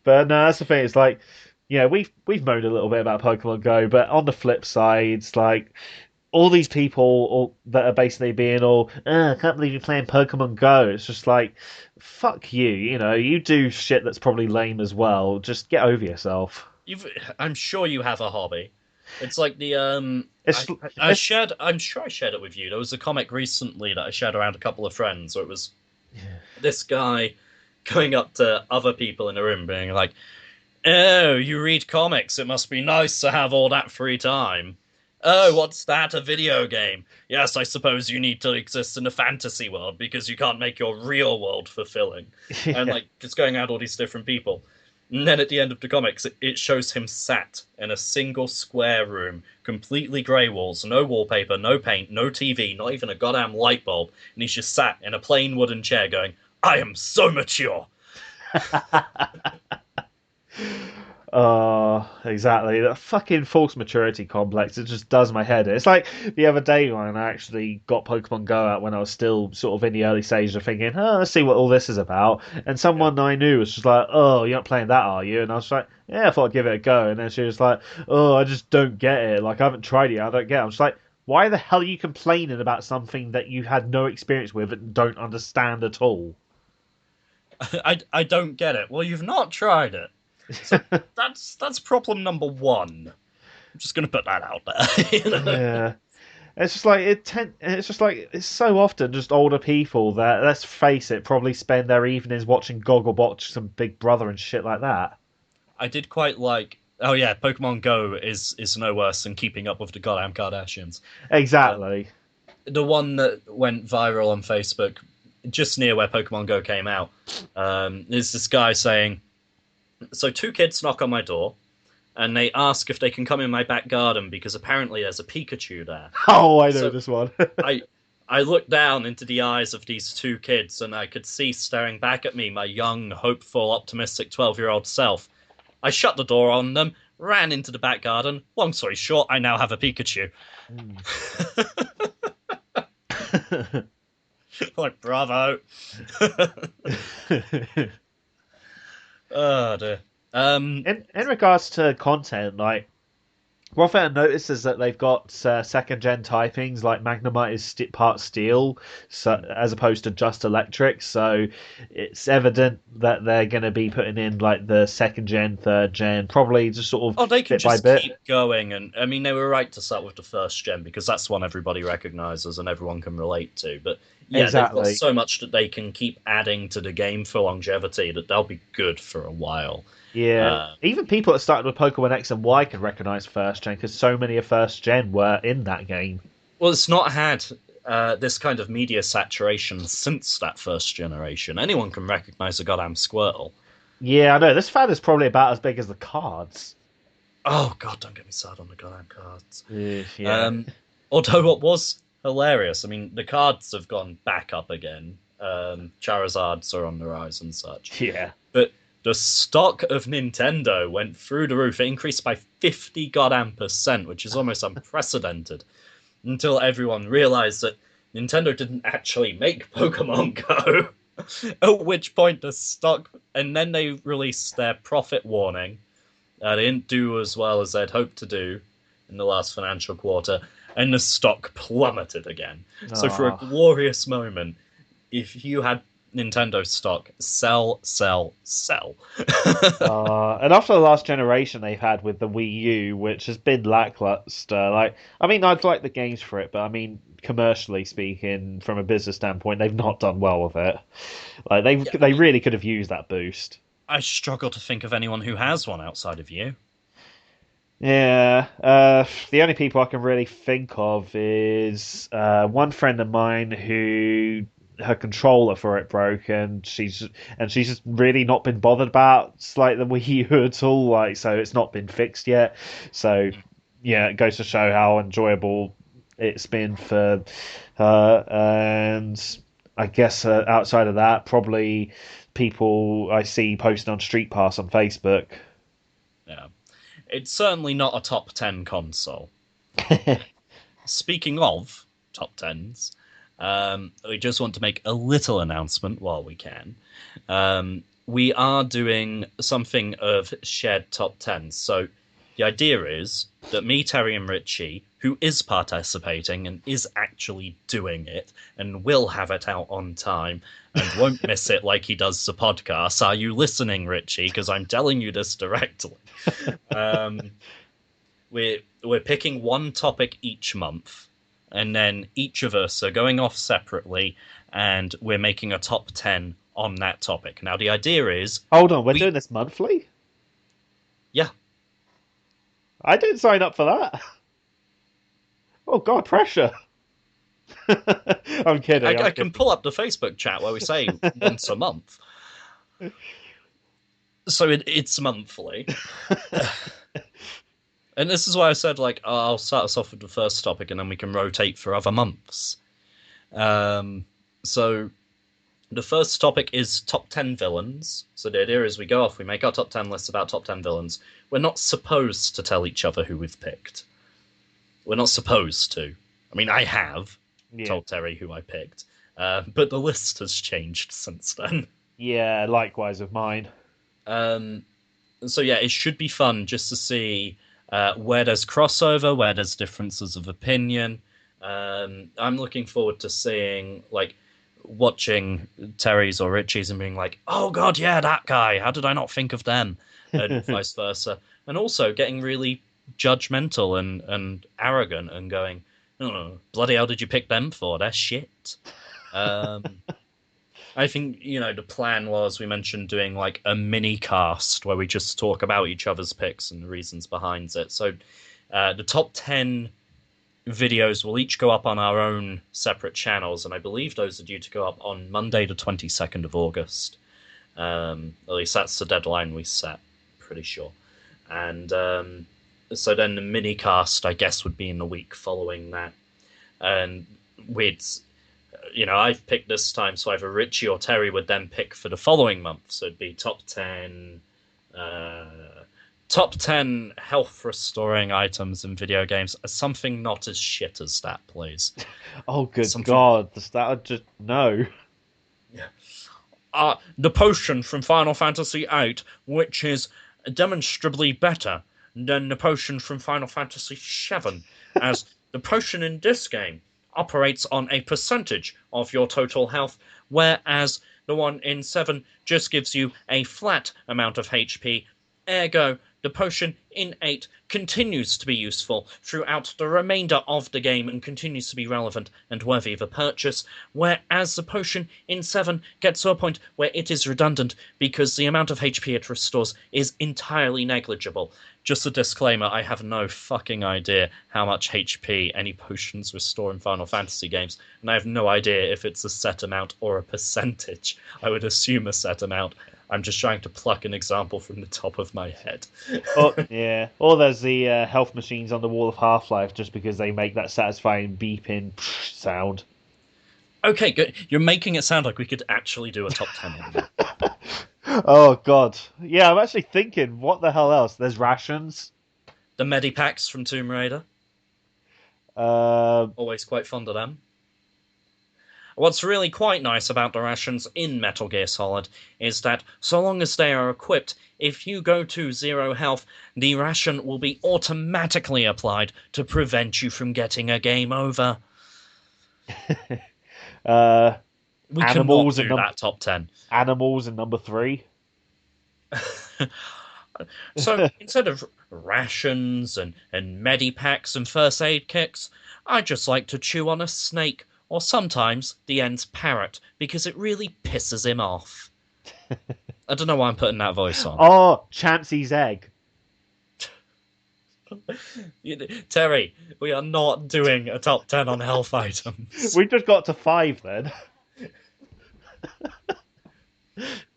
But no, that's the thing. It's like, yeah, we've moaned a little bit about Pokemon Go, but on the flip side, it's like all these people that are basically being all, I can't believe you're playing Pokemon Go. It's just like, fuck you. You know, you do shit that's probably lame as well. Just get over yourself. You've, I'm sure you have a hobby. It's like the It's I it's shared. I'm sure I shared it with you. There was a comic recently that I shared around a couple of friends. Where it was this guy going up to other people in the room, being like, "Oh, you read comics? It must be nice to have all that free time." Oh, what's that? A video game? Yes, I suppose you need to exist in a fantasy world because you can't make your real world fulfilling. And yeah. like just going out all these different people. And then at the end of the comics, it shows him sat in a single square room, completely grey walls, no wallpaper, no paint, no TV, not even a goddamn light bulb. And he's just sat in a plain wooden chair going, I am so mature. Oh, exactly. That fucking false maturity complex. It just does my head in. It's like the other day when I actually got Pokemon Go out when I was still sort of in the early stages of thinking, oh, let's see what all this is about. And Yeah. someone I knew was just like, oh, you're not playing that, are you? And I was like, yeah, I thought I'd give it a go. And then she was like, oh, I just don't get it. Like, I haven't tried it. I don't get it. I'm just like, why the hell are you complaining about something that you had no experience with and don't understand at all? I don't get it. Well, you've not tried it. So that's problem number one. I'm just gonna put that out there. You know? Yeah. It's just like it's just like it's so often just older people that let's face it probably spend their evenings watching Gogglebox and Big Brother and shit like that. I did quite like. Oh yeah, Pokemon Go is no worse than keeping up with the goddamn Kardashians. Uh, Exactly. the one that went viral on Facebook just near where Pokemon Go came out is this guy saying, "So two kids knock on my door, and they ask if they can come in my back garden because apparently there's a Pikachu there." Oh, I know So this one. I I looked down into the eyes of these two kids, and I could see staring back at me my young, hopeful, optimistic 12-year-old self. I shut the door on them, ran into the back garden. Long story short, I now have a Pikachu. Mm. Like, bravo. Oh dear. Um, in regards to content, like one thing I noticed is that they've got second gen typings like Magnemite is part steel, so as opposed to just electric. So it's evident that they're going to be putting in like the second gen, third gen, probably just sort of oh, they can bit by just bit. keep going, and I mean, they were right to start with the first gen because that's one everybody recognizes and everyone can relate to. But yeah, they've got Exactly. so much that they can keep adding to the game for longevity that they'll be good for a while. Yeah, Uh, even people that started with Pokemon X and Y can recognize first gen because so many of first gen were in that game. well, it's not had this kind of media saturation since that first generation. Anyone can recognize a goddamn Squirtle. Yeah, I know. This fan is probably about as big as the cards. Oh god, don't get me started on the goddamn cards. Yeah. Um, although what was hilarious, I mean, the cards have gone back up again. Charizards are on the rise and such. Yeah. But the stock of Nintendo went through the roof. It increased by 50 goddamn percent, which is almost unprecedented. Until everyone realized that Nintendo didn't actually make Pokemon Go. At which point the stock, and then they released their profit warning. They didn't do as well as they'd hoped to do in the last financial quarter, and the stock plummeted again. So for a Oh. glorious moment, if you had Nintendo stock, sell, sell, sell. And after the last generation they've had with the Wii U, which has been lackluster, like I mean, I'd like the games for it, but I mean, commercially speaking, from a business standpoint, they've not done well with it. Like Yeah, I they mean, really could have used that boost. I struggle to think of anyone who has one outside of you. Yeah, the only people I can really think of is one friend of mine who her controller for it broke, and she's just really not been bothered about like the Wii U at all. Like, so it's not been fixed yet. So yeah, it goes to show how enjoyable it's been for her. And I guess outside of that, probably people I see posting on Street Pass on Facebook. Yeah, it's certainly not a top 10 console. Speaking of top tens, we just want to make a little announcement while we can. We are doing something of shared top tens. So the idea is that me, Terry, and Richie, who is participating and is actually doing it and will have it out on time and won't miss it like he does the podcast. Are you listening, Richie? Because I'm telling you this directly. Um, we're picking one topic each month, and then each of us are going off separately, and we're making a top 10 on that topic. Now the idea is Hold on, we're we doing this monthly? yeah, I didn't sign up for that. Oh God, pressure. I'm kidding. I'm I can kidding. pull up the Facebook chat where we say once a month, so it's monthly. And this is why I said, like, oh, I'll start us off with the first topic and then we can rotate for other months. um so the first topic is top 10 villains. So the idea is we go off, we make our top 10 lists about top 10 villains. We're not supposed to tell each other who we've picked. We're not supposed to. I mean, I have Yeah, told Terry who I picked, but the list has changed since then. yeah. Likewise with mine. Um, so yeah, it should be fun just to see where there's crossover, where there's differences of opinion. I'm looking forward to seeing, like, watching Terry's or Richie's and being like, "Oh God, yeah, that guy. How did I not think of them?" And vice versa. And also getting really judgmental and arrogant and going, "Oh, bloody hell, did you pick them for? They're shit." Um, I think, the plan was, we mentioned doing like a mini cast where we just talk about each other's picks and the reasons behind it. So the top 10 videos will each go up on our own separate channels, and I believe those are due to go up on Monday, the 22nd of August. At least that's the deadline we set, pretty sure. And so then the mini cast, I guess, would be in the week following that. And we'd I've picked this time, so either Richie or Terry would then pick for the following month. So it'd be uh, top 10 health restoring items in video games. Something not as shit as that, please. Oh good Something. God, that just no. Yeah. The potion from Final Fantasy VIII, which is demonstrably better than the potion from Final Fantasy VII, as the potion in this game operates on a percentage of your total health, whereas the one in 7 just gives you a flat amount of HP. Ergo, the potion in 8 continues to be useful throughout the remainder of the game and continues to be relevant and worthy of a purchase, whereas the potion in 7 gets to a point where it is redundant because the amount of HP it restores is entirely negligible. Just a disclaimer, I have no fucking idea how much HP any potions restore in Final Fantasy games, and I have no idea if it's a set amount or a percentage. I would assume a set amount. I'm just trying to pluck an example from the top of my head. Oh yeah. Or there's the health machines on the wall of Half-Life, just because they make that satisfying beeping sound. Okay, good. You're making it sound like we could actually do a top 10 on that. Oh God. Yeah, I'm actually thinking, what the hell else? There's rations. The Medipacks from Tomb Raider, Um, always quite fond of them. What's really quite nice about the rations in Metal Gear Solid is that so long as they are equipped, if you go to 0 health, the ration will be automatically applied to prevent you from getting a game over. uh, We cannot animals and do that top 10. animals and number three. So instead of rations and medipacks and first aid kits, I just like to chew on a snake or sometimes the end's parrot because it really pisses him off. I don't know why I'm putting that voice on. Oh, Chansey's egg. Terry, we are not doing a top 10 on health items. We just got to 5 then.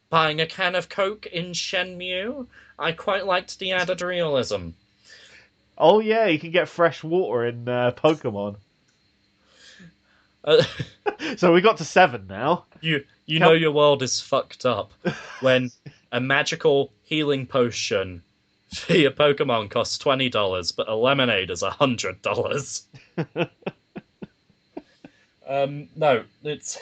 Buying a can of Coke in Shenmue, I quite liked the added realism. Oh yeah, you can get fresh water in Pokemon. Uh, So we got to 7 now. you know your world is fucked up when a magical healing potion for your Pokemon costs $20, but a lemonade is $100. No, it's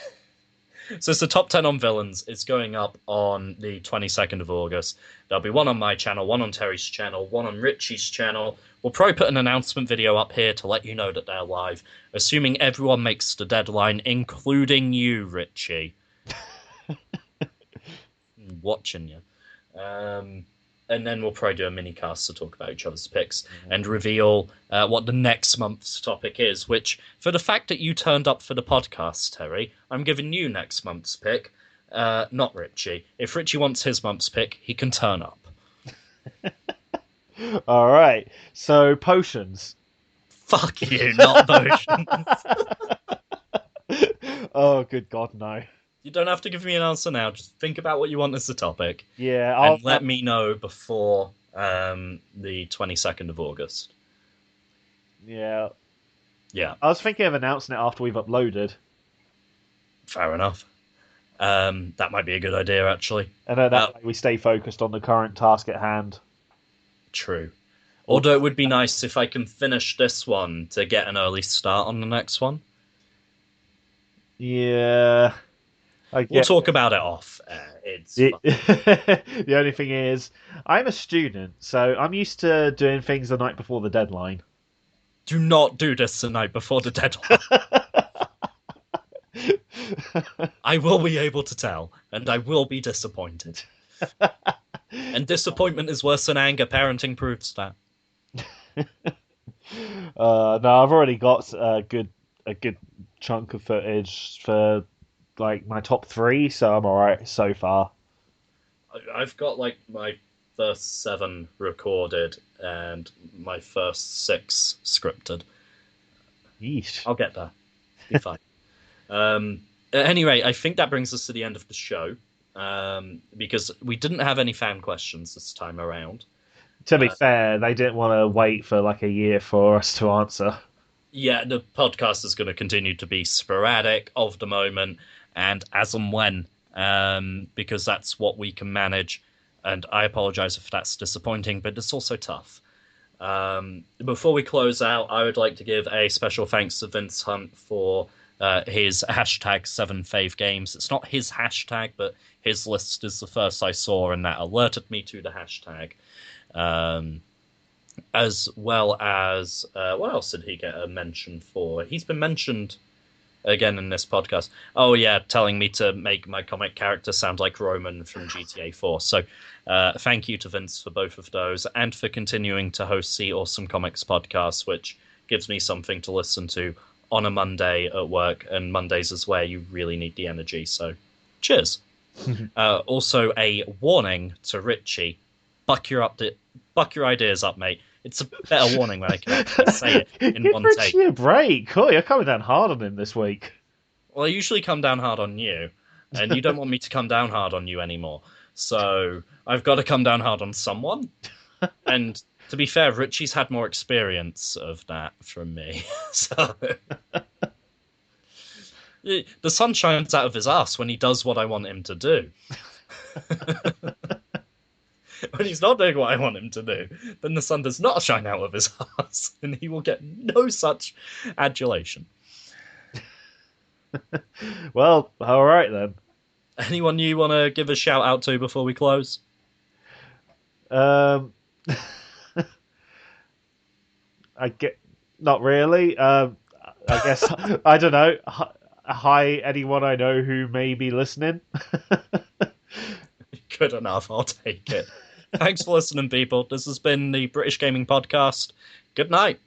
so it's the top 10 on villains. It's going up on the 22nd of August. There'll be one on my channel, one on Terry's channel, one on Richie's channel. We'll probably put an announcement video up here to let you know that they're live, assuming everyone makes the deadline, including you, Richie. I'm watching you. And then we'll probably do a mini cast to talk about each other's picks and reveal what the next month's topic is, which, for the fact that you turned up for the podcast, Terry, I'm giving you next month's pick, not Richie. If Richie wants his month's pick, he can turn up. All right. So potions. Fuck you, not potions. Oh, good God, no. You don't have to give me an answer now. Just think about what you want as the topic. Yeah, and let me know before the 22nd of August. Yeah. Yeah. I was thinking of announcing it after we've uploaded. Fair enough. That might be a good idea, actually. And then that way we stay focused on the current task at hand. True. Although it would be nice if I can finish this one to get an early start on the next one. Yeah. We'll talk about it off. The only thing is, I'm a student, so I'm used to doing things the night before the deadline. Do not do this the night before the deadline. I will be able to tell, and I will be disappointed. And disappointment is worse than anger. Parenting proves that. No, I've already got a good chunk of footage for like my top 3, so I'm alright so far. I've got like my first 7 recorded and my first 6 scripted. Yeesh. I'll get there. Be fine. At any rate, I think that brings us to the end of the show. Because we didn't have any fan questions this time around. To be fair, they didn't want to wait for like a year for us to answer. Yeah, the podcast is going to continue to be sporadic of the moment and as and when, because that's what we can manage. And I apologize if that's disappointing, but it's also tough. Before we close out, I would like to give a special thanks to Vince Hunt for his hashtag 7favegames. It's not his hashtag, but his list is the first I saw, and that alerted me to the hashtag. As well as, what else did he get a mention for? He's been mentioned again in this podcast. Oh, yeah, telling me to make my comic character sound like Roman from GTA 4. So thank you to Vince for both of those, and for continuing to host the Awesome Comics podcast, which gives me something to listen to on a Monday at work, and Mondays is where you really need the energy, so cheers. Also, a warning to Richie, buck your ideas up, mate. It's a better warning when I can actually say it in one take. Give Richie a break. Cool, you're coming down hard on him this week. Well, I usually come down hard on you, and you don't want me to come down hard on you anymore. So I've got to come down hard on someone. And to be fair, Richie's had more experience of that from me. So the sun shines out of his ass when he does what I want him to do. When he's not doing what I want him to do, then the sun does not shine out of his ass, and he will get no such adulation. Well, all right then. Anyone you want to give a shout out to before we close? Um, I get not really. I guess I don't know. Hi, anyone I know who may be listening. Good enough. I'll take it. Thanks for listening, people. This has been the British Gaming Podcast. Good night.